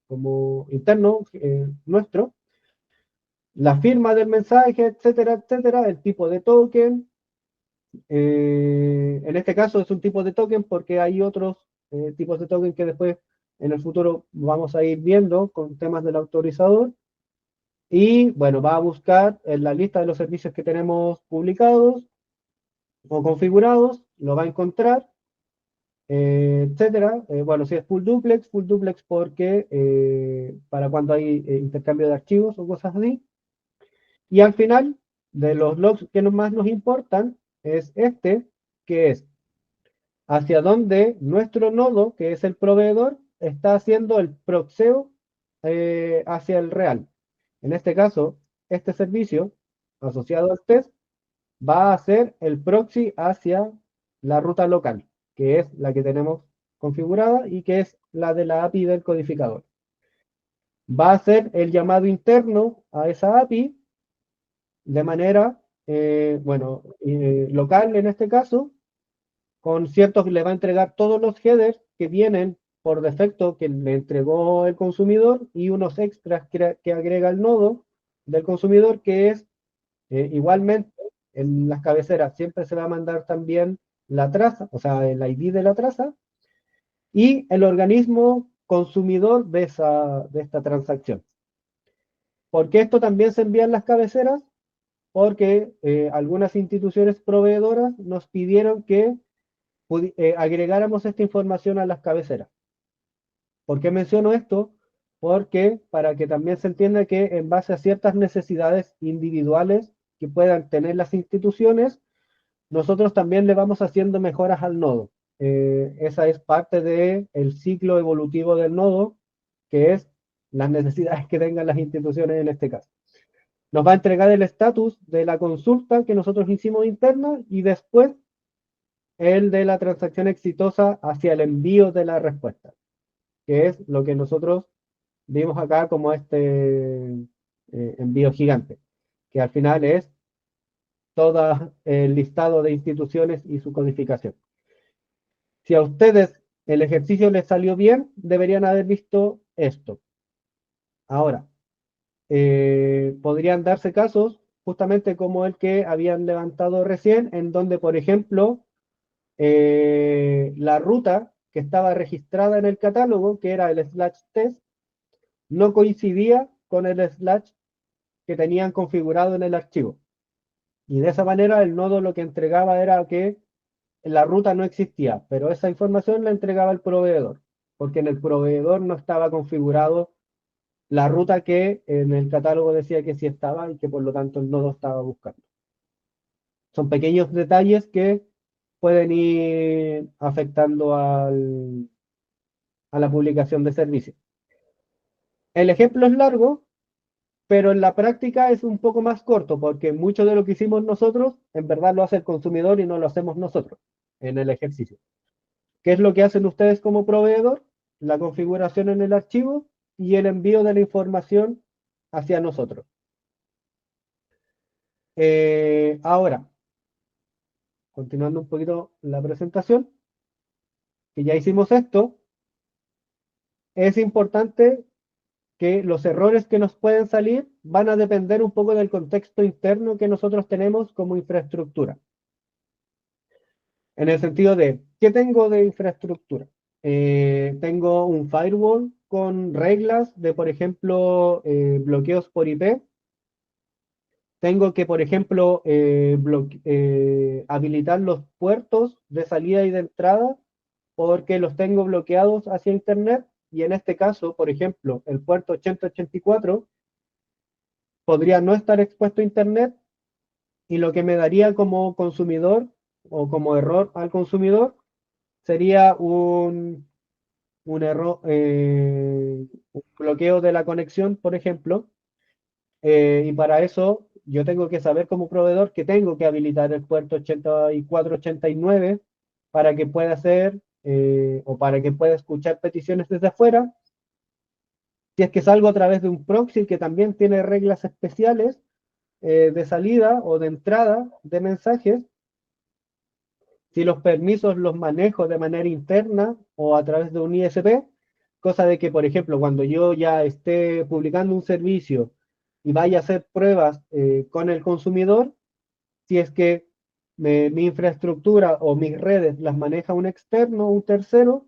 [SPEAKER 1] como interno nuestro, la firma del mensaje, etcétera, etcétera, el tipo de token. En este caso es un tipo de token porque hay otros tipos de token que después en el futuro vamos a ir viendo con temas del autorizador. Y bueno, va a buscar en la lista de los servicios que tenemos publicados o configurados, lo va a encontrar, etcétera. Bueno, si es full duplex porque para cuando hay intercambio de archivos o cosas así. Y al final, de los logs que más nos importan, es este, que es hacia donde nuestro nodo, que es el proveedor, está haciendo el proxeo hacia el real. En este caso, este servicio asociado al test va a hacer el proxy hacia la ruta local, que es la que tenemos configurada y que es la de la API del codificador. Va a hacer el llamado interno a esa API de manera, local en este caso, con ciertos, le va a entregar todos los headers que vienen por defecto que le entregó el consumidor y unos extras que agrega el nodo del consumidor, que es igualmente en las cabeceras siempre se va a mandar también la traza, o sea, el ID de la traza y el organismo consumidor de esta transacción. ¿Por qué esto también se envía en las cabeceras? Porque algunas instituciones proveedoras nos pidieron que agregáramos esta información a las cabeceras. ¿Por qué menciono esto? Porque para que también se entienda que en base a ciertas necesidades individuales que puedan tener las instituciones, nosotros también le vamos haciendo mejoras al nodo. Esa es parte del ciclo evolutivo del nodo, que es las necesidades que tengan las instituciones en este caso. Nos va a entregar el estatus de la consulta que nosotros hicimos interna y después el de la transacción exitosa hacia el envío de la respuesta, que es lo que nosotros vimos acá como este envío gigante, que al final es todo el listado de instituciones y su codificación. Si a ustedes el ejercicio les salió bien, deberían haber visto esto. Ahora, podrían darse casos justamente como el que habían levantado recién, en donde, por ejemplo, la ruta que estaba registrada en el catálogo, que era el /test, no coincidía con el / que tenían configurado en el archivo. Y de esa manera el nodo lo que entregaba era que la ruta no existía, pero esa información la entregaba el proveedor, porque en el proveedor no estaba configurado la ruta que en el catálogo decía que sí estaba y que por lo tanto el nodo estaba buscando. Son pequeños detalles que pueden ir afectando a la publicación de servicios. El ejemplo es largo, pero en la práctica es un poco más corto, porque mucho de lo que hicimos nosotros, en verdad lo hace el consumidor y no lo hacemos nosotros en el ejercicio. ¿Qué es lo que hacen ustedes como proveedor? La configuración en el archivo y el envío de la información hacia nosotros. Ahora, continuando un poquito la presentación, que ya hicimos esto, es importante que los errores que nos pueden salir van a depender un poco del contexto interno que nosotros tenemos como infraestructura. En el sentido de, ¿qué tengo de infraestructura? Tengo un firewall con reglas de, por ejemplo, bloqueos por IP. Tengo que, por ejemplo, habilitar los puertos de salida y de entrada porque los tengo bloqueados hacia Internet. Y en este caso, por ejemplo, el puerto 8084 podría no estar expuesto a Internet y lo que me daría como consumidor o como error al consumidor sería un error, un bloqueo de la conexión, por ejemplo, y para eso yo tengo que saber como proveedor que tengo que habilitar el puerto 8489 para que pueda hacer o para que pueda escuchar peticiones desde afuera. Si es que salgo a través de un proxy que también tiene reglas especiales de salida o de entrada de mensajes, si los permisos los manejo de manera interna o a través de un ISP, cosa de que, por ejemplo, cuando yo ya esté publicando un servicio y vaya a hacer pruebas con el consumidor, si es que mi infraestructura o mis redes las maneja un externo, un tercero,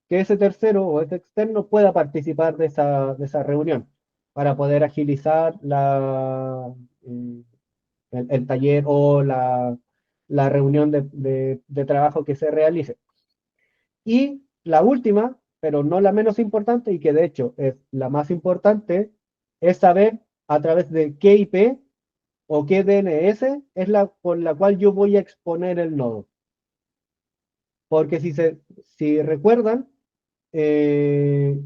[SPEAKER 1] que ese tercero o ese externo pueda participar de esa reunión para poder agilizar el taller o la reunión de trabajo que se realice. Y la última, pero no la menos importante, y que de hecho es la más importante, es saber a través de qué IP o qué DNS es la por la cual yo voy a exponer el nodo. Porque si recuerdan,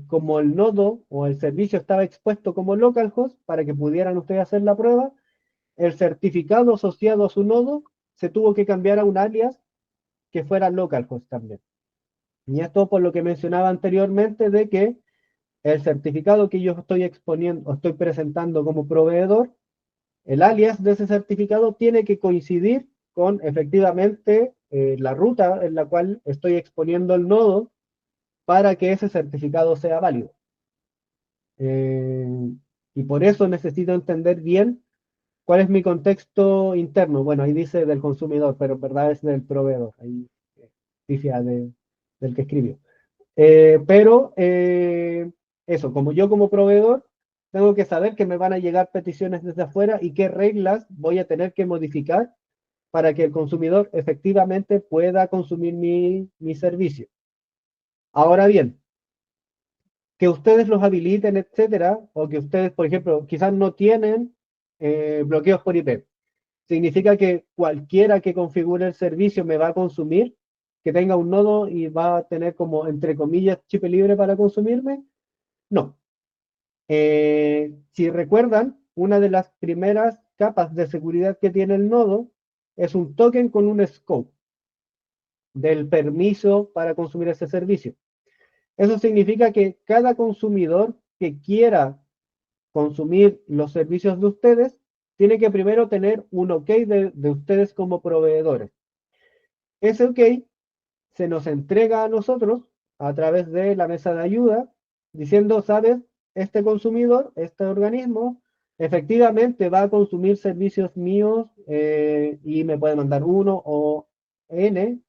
[SPEAKER 1] como el nodo o el servicio estaba expuesto como localhost para que pudieran ustedes hacer la prueba, el certificado asociado a su nodo se tuvo que cambiar a un alias que fuera localhost también. Y esto por lo que mencionaba anteriormente de que el certificado que yo estoy exponiendo o estoy presentando como proveedor, el alias de ese certificado tiene que coincidir con efectivamente la ruta en la cual estoy exponiendo el nodo para que ese certificado sea válido. Y por eso necesito entender bien cuál es mi contexto interno. Bueno, ahí dice del consumidor, pero en verdad es del proveedor. Ahí dice del que escribió. Pero eso, como yo como proveedor, tengo que saber que me van a llegar peticiones desde afuera y qué reglas voy a tener que modificar para que el consumidor efectivamente pueda consumir mi servicio. Ahora bien, que ustedes los habiliten, etcétera, o que ustedes, por ejemplo, quizás no tienen bloqueos por IP. ¿Significa que cualquiera que configure el servicio me va a consumir? ¿Que tenga un nodo y va a tener como, entre comillas, chip libre para consumirme? No. Si recuerdan, una de las primeras capas de seguridad que tiene el nodo es un token con un scope del permiso para consumir ese servicio. Eso significa que cada consumidor que quiera consumir los servicios de ustedes tiene que primero tener un OK de ustedes como proveedores. Ese OK se nos entrega a nosotros a través de la mesa de ayuda, diciendo, sabes, este consumidor, este organismo, efectivamente va a consumir servicios míos y me puede mandar uno o N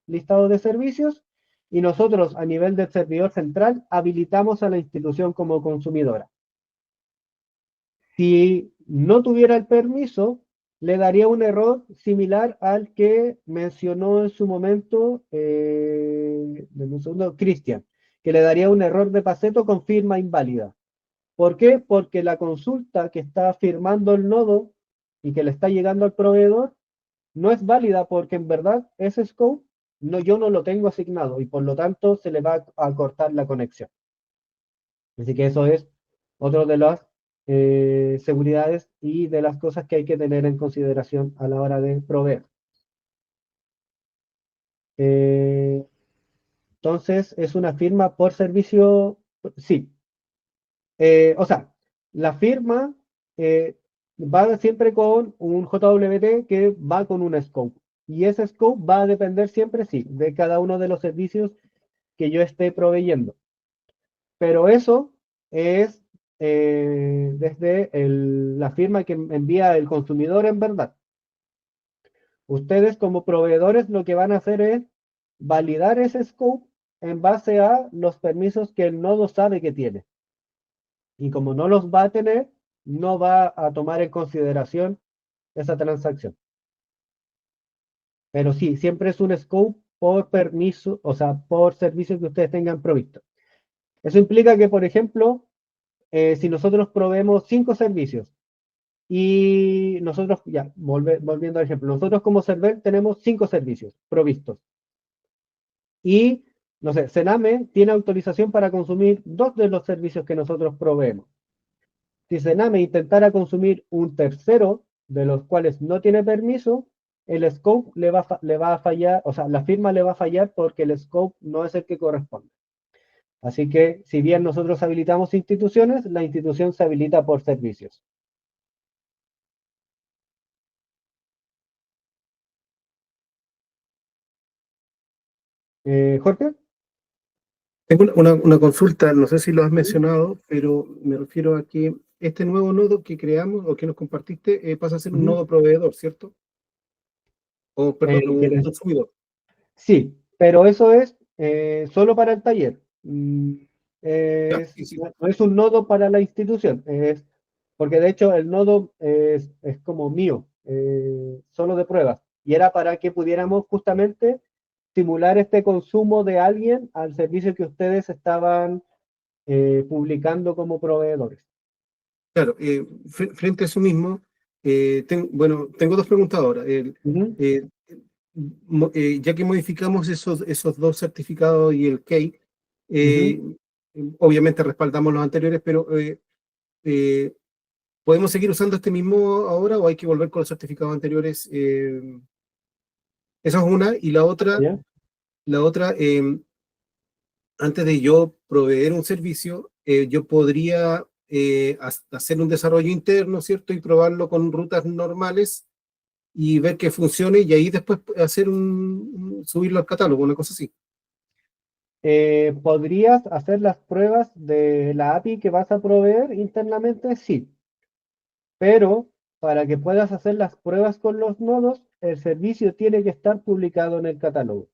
[SPEAKER 1] listado de servicios, y nosotros a nivel del servidor central habilitamos a la institución como consumidora. Si no tuviera el permiso, le daría un error similar al que mencionó en su momento, Cristian, que le daría un error de Paceto con firma inválida. ¿Por qué? Porque la consulta que está firmando el nodo y que le está llegando al proveedor no es válida porque en verdad ese scope yo no lo tengo asignado y por lo tanto se le va a cortar la conexión. Así que eso es otro de las seguridades y de las cosas que hay que tener en consideración a la hora de proveer. Entonces, es una firma por servicio, sí. O sea, la firma va siempre con un JWT que va con un scope. Y ese scope va a depender siempre, sí, de cada uno de los servicios que yo esté proveyendo. Pero eso es desde la firma que envía el consumidor en verdad. Ustedes como proveedores lo que van a hacer es validar ese scope en base a los permisos que el nodo sabe que tiene. Y como no los va a tener, no va a tomar en consideración esa transacción. Pero sí, siempre es un scope por permiso, o sea, por servicio que ustedes tengan provisto. Eso implica que, por ejemplo, si nosotros proveemos 5 servicios y nosotros, ya, volviendo al ejemplo, nosotros como server tenemos 5 servicios provistos. Y, no sé, Sename tiene autorización para consumir 2 de los servicios que nosotros proveemos. Si Sename intentara consumir un tercero, de los cuales no tiene permiso, el scope le va a fallar, o sea, la firma le va a fallar porque el scope no es el que corresponde. Así que, si bien nosotros habilitamos instituciones, la institución se habilita por servicios. Jorge.
[SPEAKER 3] Tengo una consulta, no sé si lo has mencionado, pero me refiero a que este nuevo nodo que creamos o que nos compartiste pasa a ser un
[SPEAKER 1] Ujú.
[SPEAKER 3] nodo proveedor, ¿cierto? O, perdón, un
[SPEAKER 1] ¿Quieres?
[SPEAKER 3] consumidor.
[SPEAKER 1] Sí, pero eso es solo para el taller.
[SPEAKER 3] Ya, sí, sí.
[SPEAKER 1] No es un nodo para la institución, porque de hecho el nodo es como mío, solo de pruebas. Y era para que pudiéramos justamente simular este consumo de alguien al servicio que ustedes estaban publicando como proveedores.
[SPEAKER 3] Claro, frente a eso mismo, bueno, tengo dos preguntas ahora.
[SPEAKER 1] Ujú,
[SPEAKER 3] Ya que modificamos esos dos certificados y el key,
[SPEAKER 1] ujú.
[SPEAKER 3] eh, obviamente respaldamos los anteriores, pero eh, ¿podemos seguir usando este mismo ahora o hay que volver con los certificados anteriores? Esa es una. Y
[SPEAKER 1] ¿Ya?
[SPEAKER 3] la otra antes de yo proveer un servicio, yo podría hacer un desarrollo interno, ¿cierto? Y probarlo con rutas normales y ver que funcione y ahí después hacer subirlo al catálogo, una cosa así.
[SPEAKER 1] ¿Podrías hacer las pruebas de la API que vas a proveer internamente? Sí, pero para que puedas hacer las pruebas con los nodos, el servicio tiene que estar publicado en el catálogo,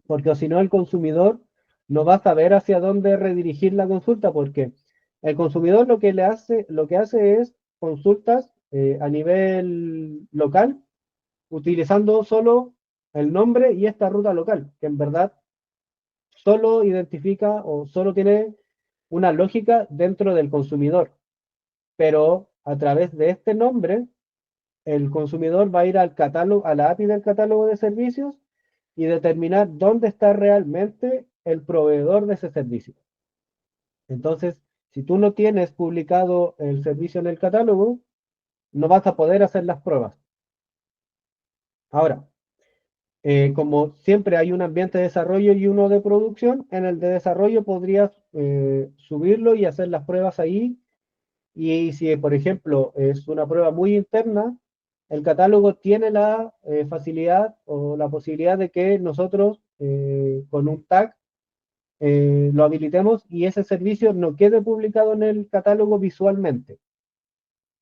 [SPEAKER 1] porque si no el consumidor no va a saber hacia dónde redirigir la consulta, porque el consumidor lo que hace es consultas a nivel local, utilizando solo el nombre y esta ruta local, que en verdad solo identifica o solo tiene una lógica dentro del consumidor, pero a través de este nombre, el consumidor va a ir al catálogo, a la API del catálogo de servicios y determinar dónde está realmente el proveedor de ese servicio. Entonces, si tú no tienes publicado el servicio en el catálogo, no vas a poder hacer las pruebas. Ahora, como siempre hay un ambiente de desarrollo y uno de producción, en el de desarrollo podrías subirlo y hacer las pruebas ahí. Y si, por ejemplo, es una prueba muy interna, el catálogo tiene la facilidad o la posibilidad de que nosotros con un tag lo habilitemos y ese servicio no quede publicado en el catálogo visualmente,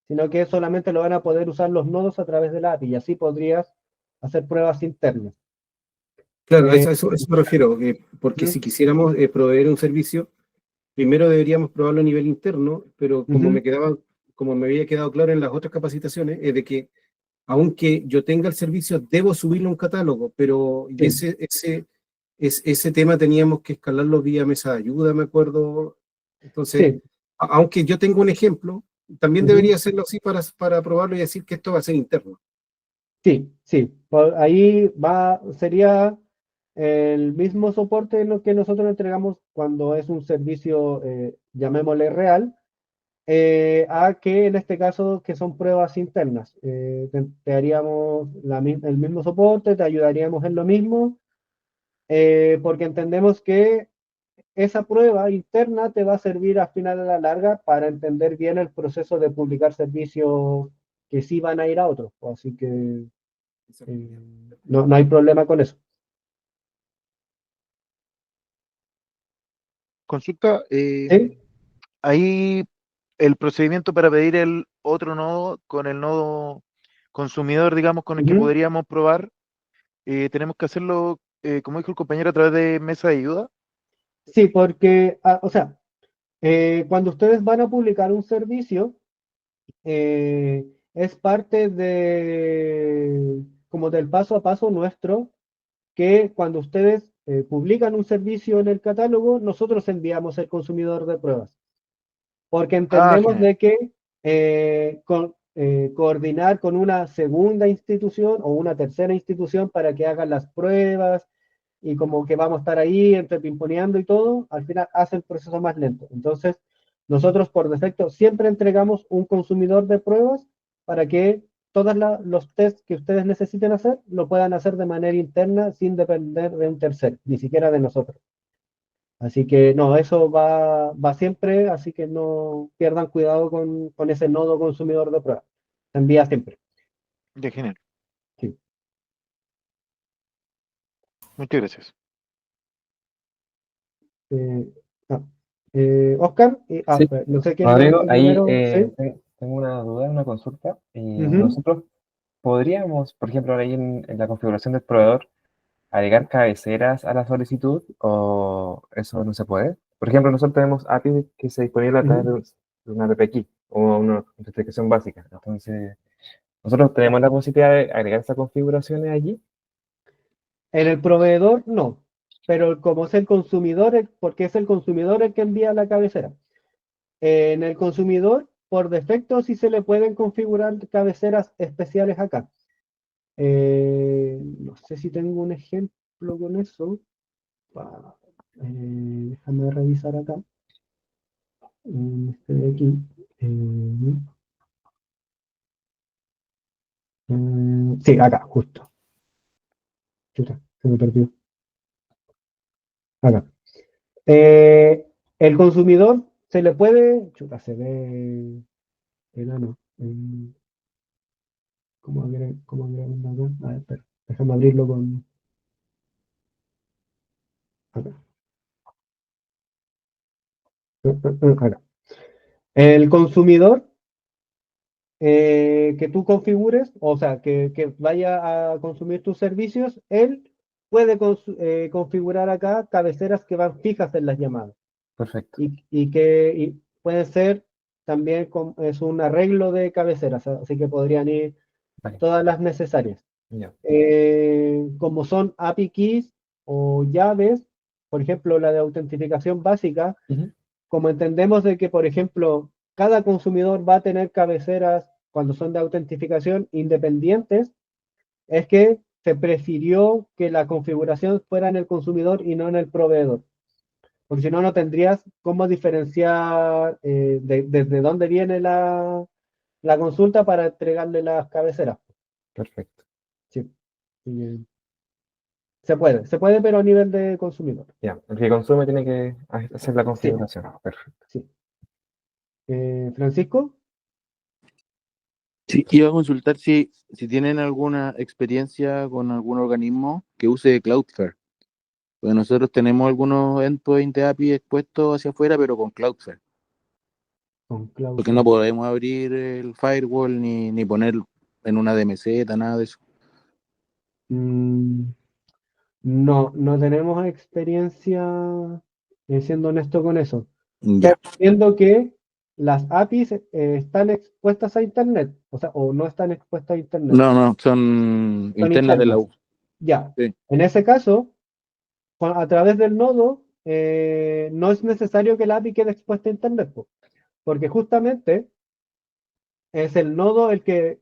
[SPEAKER 1] sino que solamente lo van a poder usar los nodos a través de la API y así podrías hacer pruebas internas.
[SPEAKER 3] Claro, a
[SPEAKER 1] Eh,
[SPEAKER 3] eso me refiero, porque si quisiéramos proveer un servicio, primero deberíamos probarlo a nivel interno, pero
[SPEAKER 1] Ujú,
[SPEAKER 3] como me había quedado claro en las otras capacitaciones, es de que aunque yo tenga el servicio, debo subirlo a un catálogo, pero y
[SPEAKER 1] sí,
[SPEAKER 3] ese tema teníamos que escalarlo vía mesa de ayuda, me acuerdo. Entonces,
[SPEAKER 1] sí.
[SPEAKER 3] aunque yo tengo un ejemplo, también
[SPEAKER 1] Ujú.
[SPEAKER 3] debería hacerlo así para probarlo y decir que esto va a ser interno.
[SPEAKER 1] Sí, sí, ahí sería el mismo soporte lo que nosotros entregamos cuando es un servicio, llamémosle real, a que en este caso que son pruebas internas. Te haríamos el mismo soporte, te ayudaríamos en lo mismo, porque entendemos que esa prueba interna te va a servir al final a la larga para entender bien el proceso de publicar servicios que sí van a ir a otros. Así que no hay problema con eso.
[SPEAKER 2] Consulta,
[SPEAKER 1] ¿Sí?
[SPEAKER 2] ahí el procedimiento para pedir el otro nodo con el nodo consumidor, digamos, con el que
[SPEAKER 1] Ujú.
[SPEAKER 2] podríamos probar, tenemos que hacerlo, como dijo el compañero, a través de mesa de ayuda.
[SPEAKER 1] Sí, porque, o sea, cuando ustedes van a publicar un servicio, es parte como del paso a paso nuestro, que cuando ustedes publican un servicio en el catálogo, nosotros enviamos el consumidor de pruebas, porque
[SPEAKER 2] Ah,
[SPEAKER 1] entendemos
[SPEAKER 2] genial.
[SPEAKER 1] de que coordinar con una segunda institución o una tercera institución para que hagan las pruebas y como que vamos a estar ahí entre pimponeando y todo, al final hace el proceso más lento. Entonces, nosotros por defecto siempre entregamos un consumidor de pruebas para que todos los tests que ustedes necesiten hacer lo puedan hacer de manera interna sin depender de un tercero, ni siquiera de nosotros. Así que no, eso va siempre, así que no pierdan cuidado con ese nodo consumidor de pruebas. Se envía siempre.
[SPEAKER 2] De genial.
[SPEAKER 1] Sí.
[SPEAKER 2] Muchas gracias.
[SPEAKER 1] Ah, Oscar,
[SPEAKER 6] Sí,
[SPEAKER 1] no sé quién
[SPEAKER 6] Rodrigo, ahí
[SPEAKER 1] primero. ¿Sí?
[SPEAKER 6] tengo una duda, una consulta.
[SPEAKER 1] Ujú.
[SPEAKER 6] Nosotros podríamos, por ejemplo, ahí en la configuración del proveedor, agregar cabeceras a la solicitud o eso no se puede. Por ejemplo, nosotros tenemos API que se disponible a través
[SPEAKER 1] Ujú.
[SPEAKER 6] de una API o una notificación básica. Entonces, nosotros tenemos la posibilidad de agregar esas configuraciones allí.
[SPEAKER 1] En el proveedor no, pero como es el consumidor, porque es el consumidor el que envía la cabecera. En el consumidor, por defecto, sí se le pueden configurar cabeceras especiales acá. No sé si tengo un ejemplo con eso. Déjame revisar acá. Este de aquí. Sí, acá, justo. Chuta, se me perdió. Acá. El consumidor se le puede. Chuta, se ve enano. ¿Cómo agregarlo acá? A ver, espera, déjame abrirlo con. Acá. Acá. El consumidor que tú configures, o sea, que vaya a consumir tus servicios, él puede configurar acá cabeceras que van fijas en las llamadas
[SPEAKER 6] Perfecto.
[SPEAKER 1] y pueden ser también es un arreglo de cabeceras, así que podrían ir
[SPEAKER 6] Vale,
[SPEAKER 1] todas las necesarias.
[SPEAKER 6] ya.
[SPEAKER 1] Como son API keys o llaves, por ejemplo, la de autentificación básica,
[SPEAKER 6] Ujú.
[SPEAKER 1] como entendemos de que, por ejemplo, cada consumidor va a tener cabeceras cuando son de autentificación independientes, es que se prefirió que la configuración fuera en el consumidor y no en el proveedor. Porque si no, no tendrías cómo diferenciar desde dónde viene la consulta para entregarle las cabeceras.
[SPEAKER 6] Perfecto.
[SPEAKER 1] Sí. Sí, se puede, pero a nivel de consumidor.
[SPEAKER 6] Ya, el que consume tiene que hacer la
[SPEAKER 1] Sí,
[SPEAKER 6] configuración. Perfecto.
[SPEAKER 1] sí. Francisco.
[SPEAKER 4] Sí, iba a consultar si tienen alguna experiencia con algún organismo que use Cloudflare. Pues nosotros tenemos algunos endpoints de API expuestos hacia afuera, pero con Cloudflare.
[SPEAKER 1] Con
[SPEAKER 4] Porque no
[SPEAKER 1] Cloudflare.
[SPEAKER 4] podemos abrir el firewall ni poner en una DMZ, nada de eso.
[SPEAKER 1] Mm, no, no tenemos experiencia, siendo honesto con eso.
[SPEAKER 4] Ya.
[SPEAKER 1] Pero entiendo que las APIs están expuestas a Internet, o sea, o no están expuestas a Internet,
[SPEAKER 4] No, son
[SPEAKER 1] son
[SPEAKER 4] internas de la
[SPEAKER 1] internas.
[SPEAKER 4] U.
[SPEAKER 1] Ya,
[SPEAKER 4] Sí.
[SPEAKER 1] en ese caso, a través del nodo, no es necesario que la API quede expuesta a Internet, po, porque justamente es el nodo eh, el que,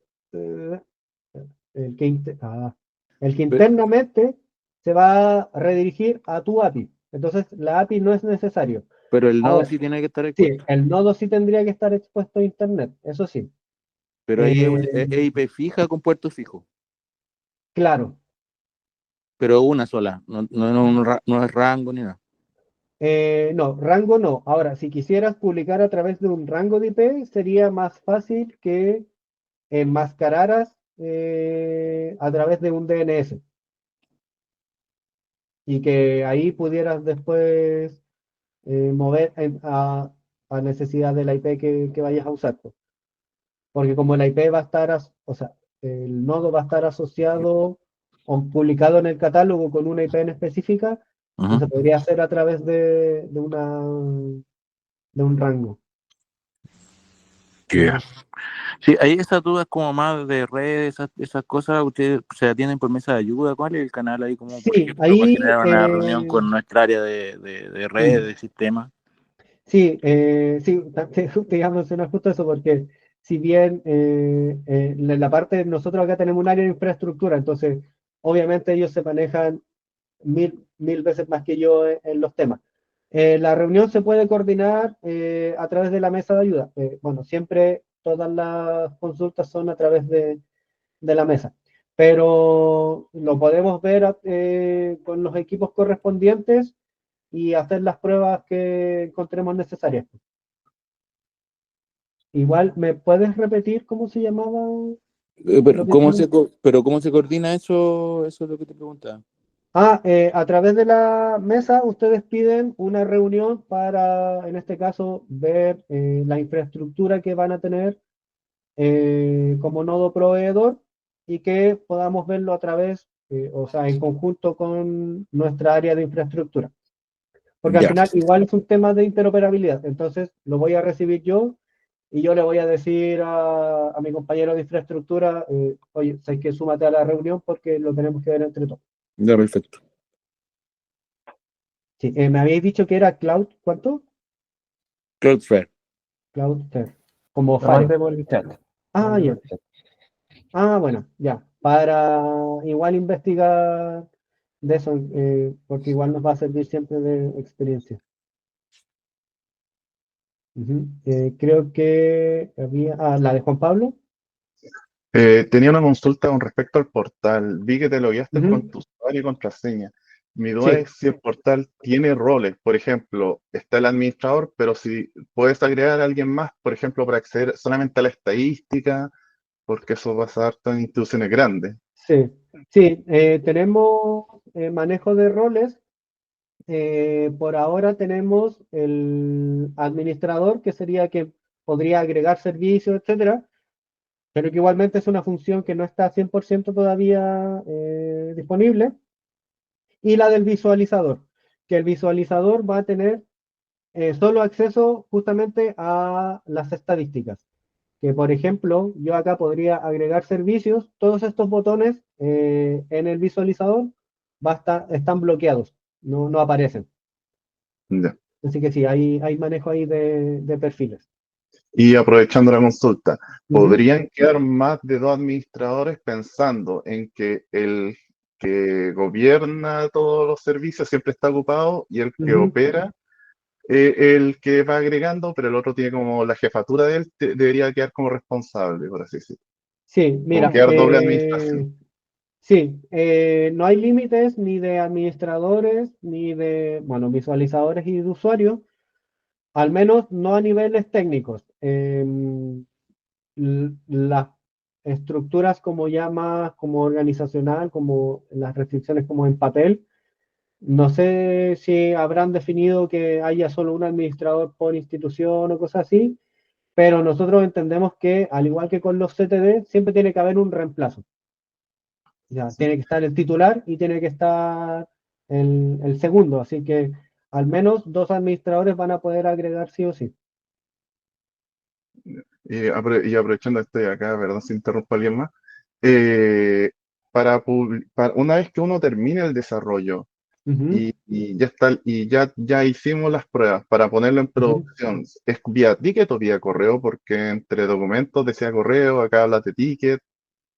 [SPEAKER 1] el que
[SPEAKER 4] Pe-
[SPEAKER 1] internamente se va a redirigir a tu API. Entonces, la API no es necesario.
[SPEAKER 4] Pero el nodo
[SPEAKER 1] Ahora,
[SPEAKER 4] sí tiene que estar
[SPEAKER 1] sí,
[SPEAKER 4] expuesto.
[SPEAKER 1] el nodo sí tendría que estar expuesto a Internet, eso sí.
[SPEAKER 4] Pero ahí es
[SPEAKER 1] Eh,
[SPEAKER 4] IP fija con puerto fijo.
[SPEAKER 1] claro,
[SPEAKER 4] Pero una sola. No es rango ni nada.
[SPEAKER 1] no, rango no. Ahora, si quisieras publicar a través de un rango de IP, sería más fácil que enmascararas a través de un DNS y que ahí pudieras después mover a necesidad de la IP que vayas a usar, pues. Porque como la IP va a estar, o sea, el nodo va a estar asociado o publicado en el catálogo con una IP en específica,
[SPEAKER 4] Ajá.
[SPEAKER 1] entonces podría ser a través de un rango.
[SPEAKER 4] Yeah. Sí, ahí esas dudas como más de redes, esas cosas, ustedes se atienden por mesa de ayuda. ¿Cuál es el canal ahí como, por
[SPEAKER 1] Sí,
[SPEAKER 4] ejemplo, para
[SPEAKER 1] ahí,
[SPEAKER 4] generar una reunión con nuestra área de redes,
[SPEAKER 1] mm,
[SPEAKER 4] de sistemas?
[SPEAKER 1] sí, sí, te iba a mencionar justo eso porque si bien en la parte, nosotros acá tenemos un área de infraestructura, entonces obviamente ellos se manejan mil veces más que yo en los temas. La reunión se puede coordinar a través de la mesa de ayuda. Bueno, siempre todas las consultas son a través de la mesa, pero lo podemos ver con los equipos correspondientes y hacer las pruebas que encontremos necesarias. Igual, ¿me puedes repetir cómo se llamaba
[SPEAKER 4] Pero
[SPEAKER 1] lo que tú-
[SPEAKER 4] ¿cómo se coordina eso? Eso es lo que te preguntaba.
[SPEAKER 1] A través de la mesa ustedes piden una reunión para, en este caso, ver la infraestructura que van a tener como nodo proveedor y que podamos verlo a través, o sea, en conjunto con nuestra área de infraestructura. Porque al
[SPEAKER 4] Ya,
[SPEAKER 1] final igual es un tema de interoperabilidad, entonces lo voy a recibir yo y yo le voy a decir a mi compañero de infraestructura, oye, sé que súmate a la reunión porque lo tenemos que ver entre todos.
[SPEAKER 4] ya, perfecto.
[SPEAKER 1] Sí, me habéis dicho que era Cloud, ¿cuánto?
[SPEAKER 4] Cloudflare.
[SPEAKER 1] Cloud, como
[SPEAKER 6] Lo
[SPEAKER 1] Fire.
[SPEAKER 6] mandé por el chat.
[SPEAKER 1] Ah,
[SPEAKER 6] Mandé por
[SPEAKER 1] ya.
[SPEAKER 6] el chat.
[SPEAKER 1] Ah, bueno, ya. Para igual investigar de eso, porque igual nos va a servir siempre de experiencia. Ujú. Creo que había, la de Juan Pablo.
[SPEAKER 7] Tenía una consulta con respecto al portal. Vi que te logueaste
[SPEAKER 1] Ujú.
[SPEAKER 7] con tu usuario y contraseña. Mi duda
[SPEAKER 1] Sí,
[SPEAKER 7] es si el portal tiene roles. Por ejemplo, está el administrador, pero si puedes agregar a alguien más, por ejemplo, para acceder solamente a la estadística, porque eso pasa harto en instituciones grandes.
[SPEAKER 1] sí, sí. Tenemos manejo de roles. Por ahora tenemos el administrador, que sería que podría agregar servicios, etcétera, pero que igualmente es una función que no está 100% todavía disponible. Y la del visualizador, que el visualizador va a tener solo acceso justamente a las estadísticas. Que por ejemplo, yo acá podría agregar servicios, todos estos botones en el visualizador están bloqueados, no aparecen.
[SPEAKER 7] Ya.
[SPEAKER 1] Así que sí, hay manejo ahí de perfiles.
[SPEAKER 7] Y aprovechando la consulta,
[SPEAKER 1] Ujú,
[SPEAKER 7] ¿podrían quedar más de dos administradores pensando en que el que gobierna todos los servicios siempre está ocupado y el que
[SPEAKER 1] ujú.
[SPEAKER 7] opera el que va agregando, pero el otro tiene como la jefatura de él, debería quedar como responsable, por así decirlo.
[SPEAKER 1] Sí,
[SPEAKER 7] Como
[SPEAKER 1] mira,
[SPEAKER 7] quedar doble administración.
[SPEAKER 1] sí, no hay límites ni de administradores, ni de, bueno, visualizadores y de usuarios, al menos no a niveles técnicos. Las estructuras como ya más como organizacional, como las restricciones como en papel, no sé si habrán definido que haya solo un administrador por institución o cosas así, pero nosotros entendemos que, al igual que con los CTD, siempre tiene que haber un reemplazo. Ya, tiene que estar el titular y tiene que estar el segundo, así que al menos dos administradores van a poder agregar sí o sí.
[SPEAKER 7] Y aprovechando estoy acá, ¿verdad? Si interrumpo a alguien más. eh, una vez que uno termine el desarrollo
[SPEAKER 1] Ujú,
[SPEAKER 7] y ya está, ya hicimos las pruebas para ponerlo en
[SPEAKER 1] ujú.
[SPEAKER 7] producción, ¿es vía ticket o vía correo? Porque entre documentos decía correo, acá habla de ticket.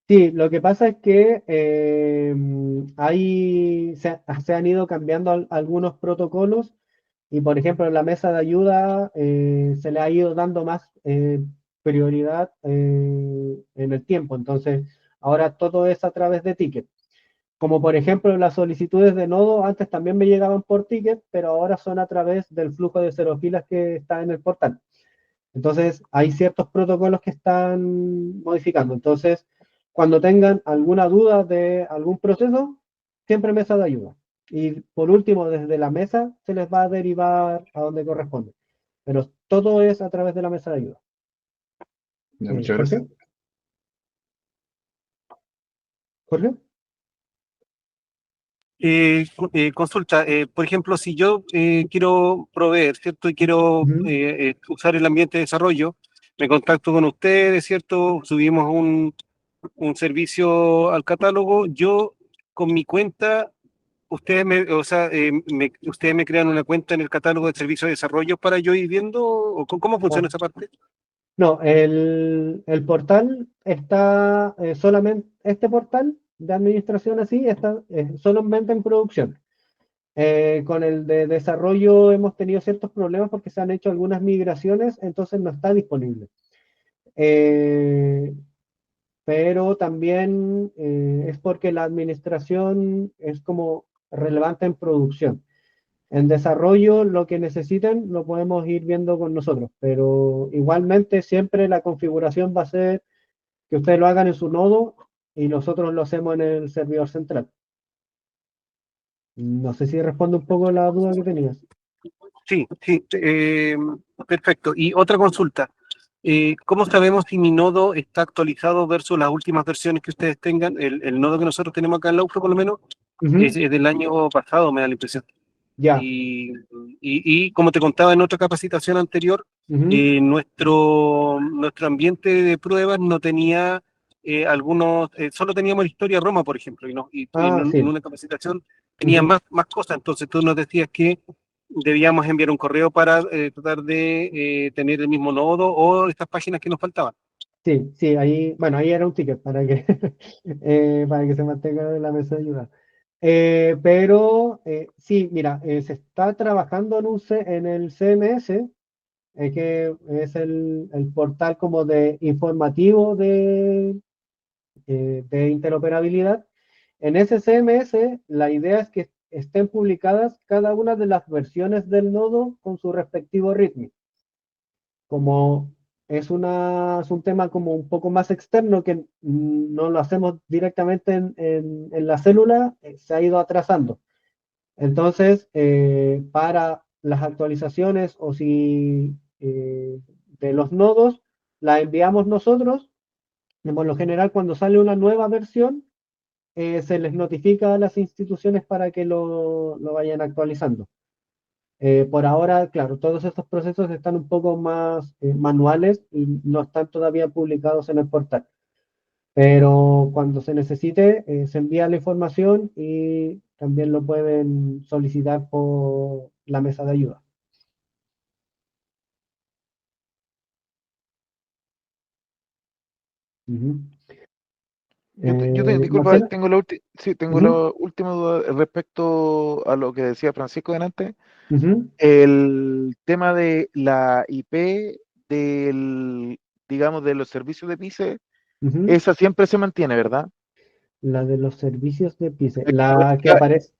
[SPEAKER 1] Sí, lo que pasa es que se han ido cambiando algunos protocolos y, por ejemplo, en la mesa de ayuda se le ha ido dando más prioridad en el tiempo. Entonces, ahora todo es a través de tickets. Como por ejemplo las solicitudes de nodo antes también me llegaban por ticket, pero ahora son a través del flujo de cero filas que está en el portal. Entonces hay ciertos protocolos que están modificando. Entonces, cuando tengan alguna duda de algún proceso, siempre mesa de ayuda. Y por último, desde la mesa se les va a derivar a donde corresponde. Pero todo es a través de la mesa de ayuda.
[SPEAKER 7] Ya, muchas gracias.
[SPEAKER 1] Jorge, Jorge.
[SPEAKER 8] Consulta, por ejemplo, si yo quiero proveer, ¿cierto? Y quiero
[SPEAKER 1] Ujú,
[SPEAKER 8] usar el ambiente de desarrollo, me contacto con ustedes, ¿cierto? Subimos un servicio al catálogo. Yo, con mi cuenta, ustedes me crean una cuenta en el catálogo de servicios de desarrollo para yo ir viendo, ¿o cómo funciona esa parte?
[SPEAKER 1] No, el portal está solamente, este portal de administración así está solamente en producción. Con el de desarrollo hemos tenido ciertos problemas porque se han hecho algunas migraciones, entonces no está disponible. Eh, pero también es porque la administración es como relevante en producción. En desarrollo, lo que necesiten lo podemos ir viendo con nosotros, pero igualmente siempre la configuración va a ser que ustedes lo hagan en su nodo y nosotros lo hacemos en el servidor central. No sé si responde un poco la duda que tenías.
[SPEAKER 8] Sí, sí, perfecto. Y otra consulta. ¿Cómo sabemos si mi nodo está actualizado versus las últimas versiones que ustedes tengan? El nodo que nosotros tenemos acá en la UFRO, por lo menos, es del año pasado, me da la impresión.
[SPEAKER 1] Ya.
[SPEAKER 8] Y como te contaba en otra capacitación anterior,
[SPEAKER 1] Ujú.
[SPEAKER 8] nuestro ambiente de pruebas no tenía solo teníamos la historia Roma, por ejemplo,
[SPEAKER 1] Ah,
[SPEAKER 8] en
[SPEAKER 1] sí.
[SPEAKER 8] una capacitación tenía
[SPEAKER 1] Ujú.
[SPEAKER 8] más cosas. Entonces tú nos decías que debíamos enviar un correo para tratar de tener el mismo nodo o estas páginas que nos faltaban.
[SPEAKER 1] Sí, sí, ahí, bueno, ahí era un ticket para que, para que se mantenga en la mesa de ayuda. Pero sí, mira, se está trabajando en el CMS, que es el portal como de informativo de interoperabilidad. En ese CMS, la idea es que estén publicadas cada una de las versiones del nodo con su respectivo README. Como es un tema como un poco más externo que no lo hacemos directamente en la célula, se ha ido atrasando. Entonces, para las actualizaciones o si de los nodos, la enviamos nosotros. Por lo general, cuando sale una nueva versión, se les notifica a las instituciones para que lo vayan actualizando. Por ahora, claro, todos estos procesos están un poco más manuales y no están todavía publicados en el portal. Pero cuando se necesite, se envía la información y también lo pueden solicitar por la mesa de ayuda. Ujú.
[SPEAKER 2] Disculpa,
[SPEAKER 1] Marcela.
[SPEAKER 2] tengo la
[SPEAKER 1] Ujú,
[SPEAKER 2] última duda respecto a lo que decía Francisco delante.
[SPEAKER 1] ujú,
[SPEAKER 2] El tema de la IP del, digamos, de los servicios de PICE,
[SPEAKER 1] ujú.
[SPEAKER 2] esa siempre se mantiene, ¿verdad?
[SPEAKER 1] La de los servicios de PICE,
[SPEAKER 2] Es
[SPEAKER 1] la que
[SPEAKER 2] que-
[SPEAKER 1] aparece,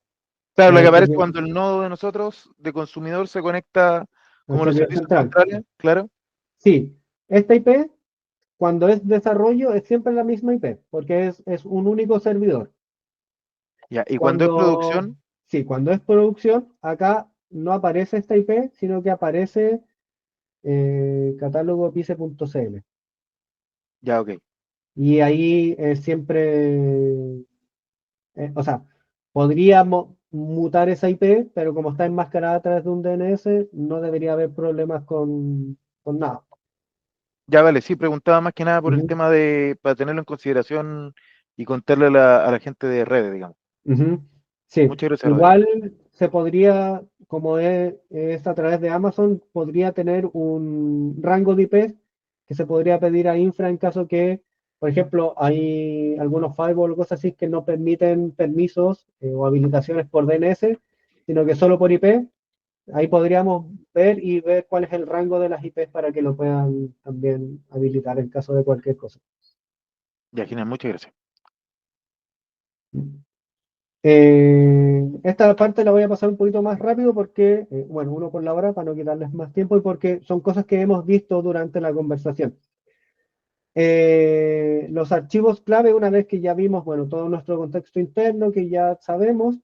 [SPEAKER 2] claro, la que aparece
[SPEAKER 1] porque
[SPEAKER 2] cuando el nodo de nosotros, de consumidor, se conecta
[SPEAKER 1] el
[SPEAKER 2] como los
[SPEAKER 1] servidor
[SPEAKER 2] servicios
[SPEAKER 1] central.
[SPEAKER 2] centrales, claro.
[SPEAKER 1] Sí, esta IP, cuando es desarrollo, es siempre la misma IP, porque es un único servidor.
[SPEAKER 2] Ya, y cuando es
[SPEAKER 1] Cuando,
[SPEAKER 2] producción,
[SPEAKER 1] sí, cuando es producción, acá no aparece esta IP, sino que aparece catálogo pice.cl.
[SPEAKER 2] ya, ok.
[SPEAKER 1] Y ahí o sea, podríamos mutar esa IP, pero como está enmascarada a través de un DNS, no debería haber problemas con nada.
[SPEAKER 2] Ya vale, sí, preguntaba más que nada por el
[SPEAKER 1] Ujú,
[SPEAKER 2] tema para tenerlo en consideración y contarle a la gente de redes, digamos.
[SPEAKER 1] ujú. Sí,
[SPEAKER 2] Muchas gracias, Rodrigo.
[SPEAKER 1] igual se podría, como es a través de Amazon, podría tener un rango de IP que se podría pedir a infra en caso que, por ejemplo, hay algunos firewall o cosas así que no permiten permisos o habilitaciones por DNS, sino que solo por IP. Ahí podríamos ver cuál es el rango de las IPs para que lo puedan también habilitar en caso de cualquier cosa.
[SPEAKER 2] Ya, genial, muchas gracias.
[SPEAKER 1] Esta parte la voy a pasar un poquito más rápido porque, bueno, uno por la hora para no quitarles más tiempo y porque son cosas que hemos visto durante la conversación. Los archivos clave, una vez que ya vimos, bueno, todo nuestro contexto interno, que ya sabemos,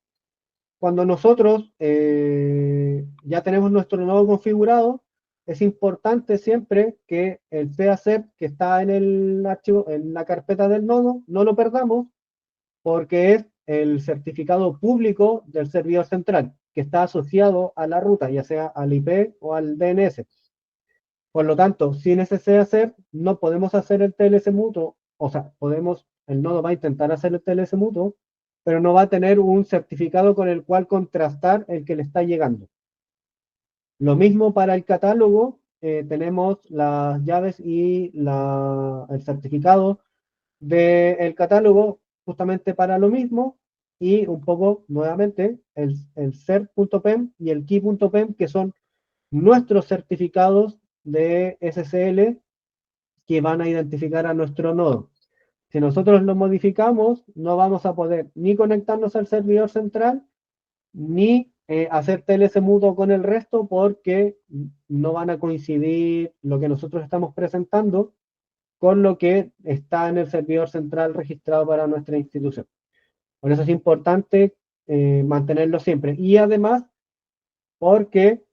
[SPEAKER 1] cuando nosotros ya tenemos nuestro nodo configurado, es importante siempre que el CACEP que está en el archivo, en la carpeta del nodo, no lo perdamos porque es el certificado público del servidor central que está asociado a la ruta, ya sea al IP o al DNS. Por lo tanto, sin ese CACEP no podemos hacer el TLS mutuo, o sea, el nodo va a intentar hacer el TLS mutuo, pero no va a tener un certificado con el cual contrastar el que le está llegando. Lo mismo para el catálogo, tenemos las llaves y el certificado del catálogo justamente para lo mismo, y un poco nuevamente el cert.pem y el key.pem, que son nuestros certificados de SSL que van a identificar a nuestro nodo. Si nosotros lo modificamos, no vamos a poder ni conectarnos al servidor central, ni hacer TLS mutuo con el resto, porque no van a coincidir lo que nosotros estamos presentando con lo que está en el servidor central registrado para nuestra institución. Por eso es importante mantenerlo siempre. Y además, porque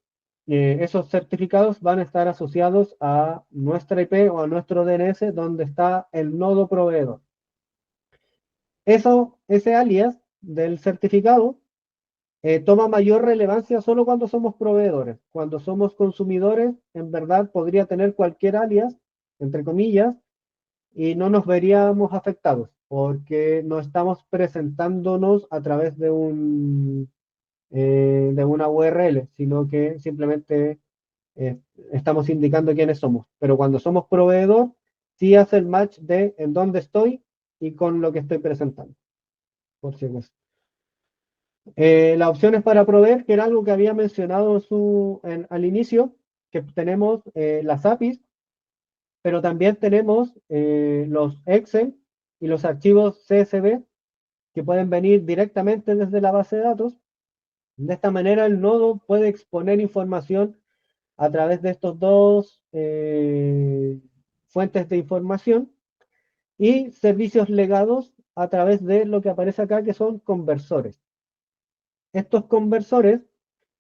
[SPEAKER 1] esos certificados van a estar asociados a nuestra IP o a nuestro DNS donde está el nodo proveedor. Ese alias del certificado toma mayor relevancia solo cuando somos proveedores. Cuando somos consumidores, en verdad podría tener cualquier alias, entre comillas, y no nos veríamos afectados, porque no estamos presentándonos a través de de una URL, sino que simplemente estamos indicando quiénes somos. Pero cuando somos proveedor, sí hace el match de en dónde estoy y con lo que estoy presentando, por si acaso. Las opciones para proveer, que era algo que había mencionado al inicio, que tenemos las APIs, pero también tenemos los Excel y los archivos CSV que pueden venir directamente desde la base de datos. De esta manera el nodo puede exponer información a través de estos dos fuentes de información, y servicios legados a través de lo que aparece acá, que son conversores. Estos conversores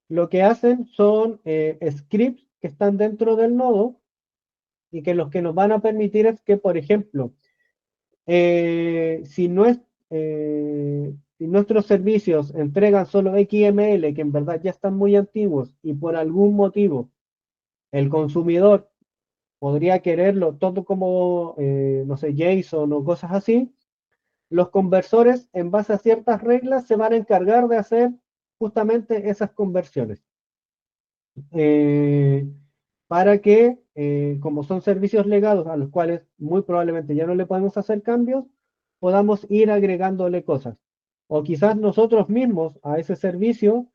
[SPEAKER 1] lo que hacen son scripts que están dentro del nodo, y que los que nos van a permitir es que, por ejemplo, si nuestros servicios entregan solo XML, que en verdad ya están muy antiguos, y por algún motivo el consumidor podría quererlo todo como, no sé, JSON o cosas así, los conversores, en base a ciertas reglas, se van a encargar de hacer justamente esas conversiones. Para que, como son servicios legados a los cuales muy probablemente ya no le podemos hacer cambios, podamos ir agregándole cosas. O quizás nosotros mismos a ese servicio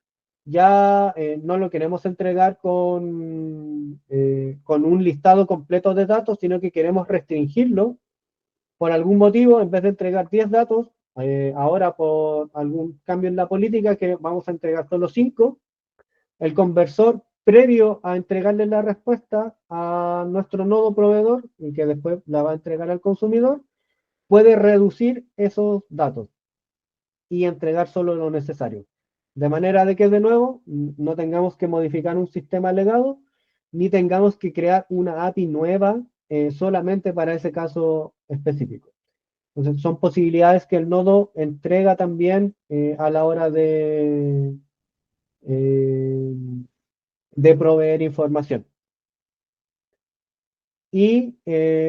[SPEAKER 1] ya no lo queremos entregar con un listado completo de datos, sino que queremos restringirlo por algún motivo. En vez de entregar 10 datos, ahora por algún cambio en la política, que vamos a entregar solo 5, el conversor, previo a entregarle la respuesta a nuestro nodo proveedor, y que después la va a entregar al consumidor, puede reducir esos datos y entregar solo lo necesario. De manera de que, de nuevo, no tengamos que modificar un sistema legado, ni tengamos que crear una API nueva solamente para ese caso específico. Entonces, son posibilidades que el nodo entrega también a la hora de proveer información. Y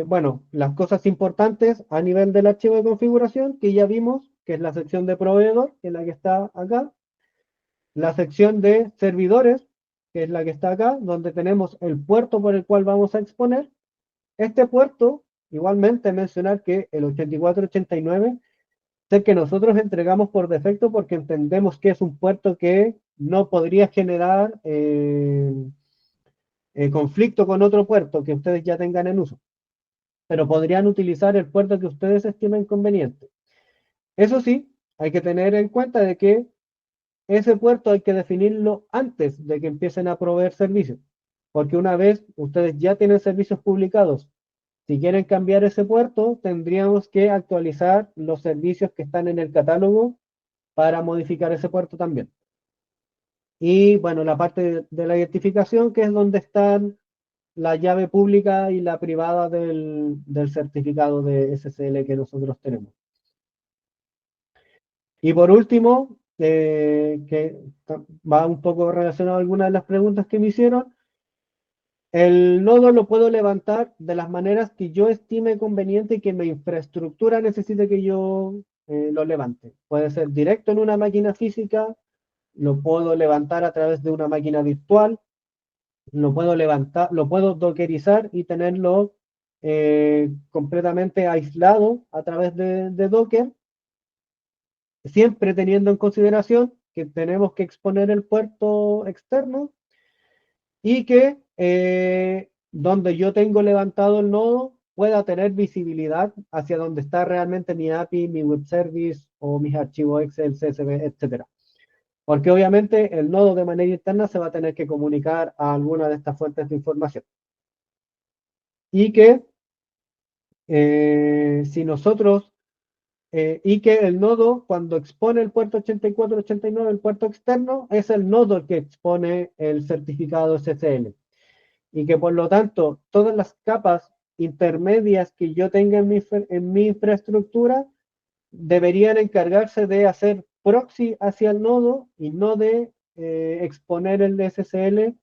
[SPEAKER 1] bueno, las cosas importantes a nivel del archivo de configuración, que ya vimos, que es la sección de proveedor, que es la que está acá, la sección de servidores, que es la que está acá, donde tenemos el puerto por el cual vamos a exponer. Este puerto, igualmente mencionar que el 8489 es el que nosotros entregamos por defecto, porque entendemos que es un puerto que no podría generar conflicto con otro puerto que ustedes ya tengan en uso, pero podrían utilizar el puerto que ustedes estimen conveniente. Eso sí, hay que tener en cuenta de que ese puerto hay que definirlo antes de que empiecen a proveer servicios, porque una vez ustedes ya tienen servicios publicados, si quieren cambiar ese puerto, tendríamos que actualizar los servicios que están en el catálogo para modificar ese puerto también. Y bueno, la parte de la identificación, que es donde están la llave pública y la privada del certificado de SSL que nosotros tenemos. Y por último, que va un poco relacionado a algunas de las preguntas que me hicieron, el nodo lo puedo levantar de las maneras que yo estime conveniente y que mi infraestructura necesite que yo lo levante. Puede ser directo en una máquina física, lo puedo levantar a través de una máquina virtual, lo puedo levantar, lo puedo dockerizar y tenerlo completamente aislado a través de Docker, siempre teniendo en consideración que tenemos que exponer el puerto externo y que donde yo tengo levantado el nodo pueda tener visibilidad hacia donde está realmente mi API, mi web service o mis archivos Excel, CSV, etc. Porque obviamente el nodo de manera interna se va a tener que comunicar a alguna de estas fuentes de información. Y que si nosotros, y que el nodo cuando expone el puerto 8489, el puerto externo, es el nodo el que expone el certificado SSL. Y que por lo tanto todas las capas intermedias que yo tenga en mi infraestructura deberían encargarse de hacer proxy hacia el nodo y no de exponer el SSL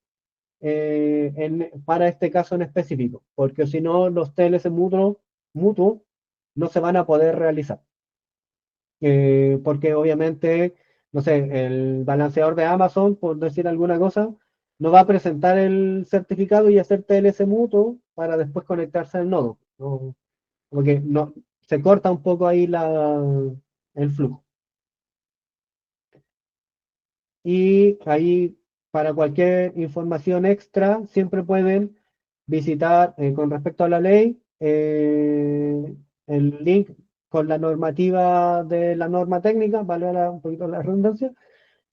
[SPEAKER 1] para este caso en específico, porque si no los TLS mutuos no se van a poder realizar. Porque obviamente, no sé, el balanceador de Amazon, por decir alguna cosa, no va a presentar el certificado y hacer TLS mutuo para después conectarse al nodo. ¿No? Porque no, se corta un poco ahí el flujo. Y ahí, para cualquier información extra, siempre pueden visitar, con respecto a la ley, el link con la normativa de la norma técnica, vale un poquito la redundancia,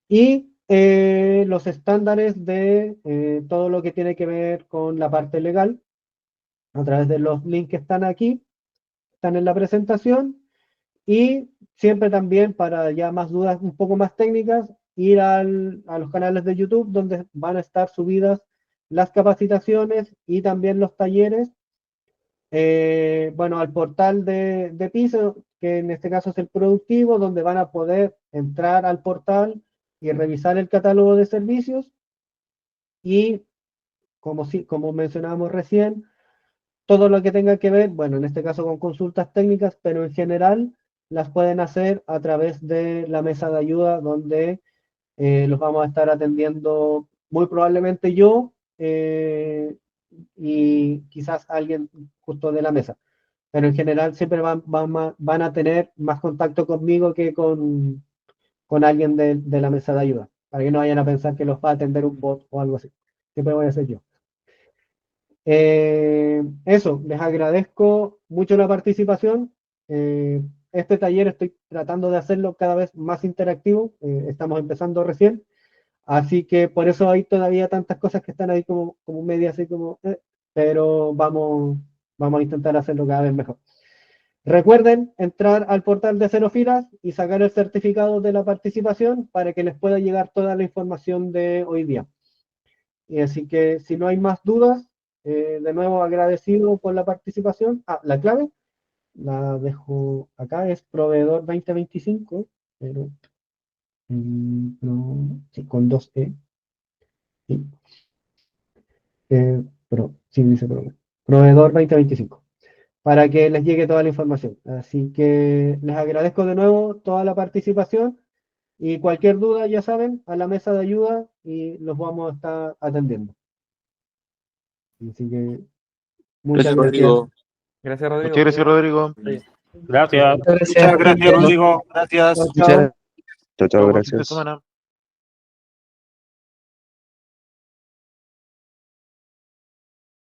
[SPEAKER 1] y los estándares de todo lo que tiene que ver con la parte legal, a través de los links que están aquí, están en la presentación, y siempre también para ya más dudas un poco más técnicas, ir a los canales de YouTube donde van a estar subidas las capacitaciones y también los talleres. Bueno, al portal de piso, que en este caso es el productivo, donde van a poder entrar al portal y revisar el catálogo de servicios. Y como mencionábamos recién, todo lo que tenga que ver, bueno, en este caso con consultas técnicas, pero en general las pueden hacer a través de la mesa de ayuda, donde los vamos a estar atendiendo muy probablemente yo y quizás alguien justo de la mesa. Pero en general siempre van a tener más contacto conmigo que con alguien de la mesa de ayuda, para que no vayan a pensar que los va a atender un bot o algo así. Siempre voy a ser yo. Eso, les agradezco mucho la participación. Este taller estoy tratando de hacerlo cada vez más interactivo. Estamos empezando recién. Así que por eso hay todavía tantas cosas que están ahí como media así como, pero vamos a intentar hacerlo cada vez mejor. Recuerden entrar al portal de Cero Filas y sacar el certificado de la participación para que les pueda llegar toda la información de hoy día. Y así que si no hay más dudas, de nuevo agradecido por la participación. La clave la dejo acá, es proveedor 2025, pero no, sí, con 2E. Sí, sí, dice proveedor 2025, para que les llegue toda la información. Así que les agradezco de nuevo toda la participación y cualquier duda, ya saben, a la mesa de ayuda y los vamos a estar atendiendo. Así que muchas
[SPEAKER 4] Gracias,
[SPEAKER 1] gracias.
[SPEAKER 4] Rodrigo.
[SPEAKER 6] Gracias, Rodrigo.
[SPEAKER 2] Muchas gracias, Rodrigo.
[SPEAKER 9] Gracias.
[SPEAKER 8] Muchas gracias, Rodrigo. Gracias.
[SPEAKER 1] Chao.
[SPEAKER 5] Chao,
[SPEAKER 2] Buen fin de
[SPEAKER 5] gracias.
[SPEAKER 2] semana.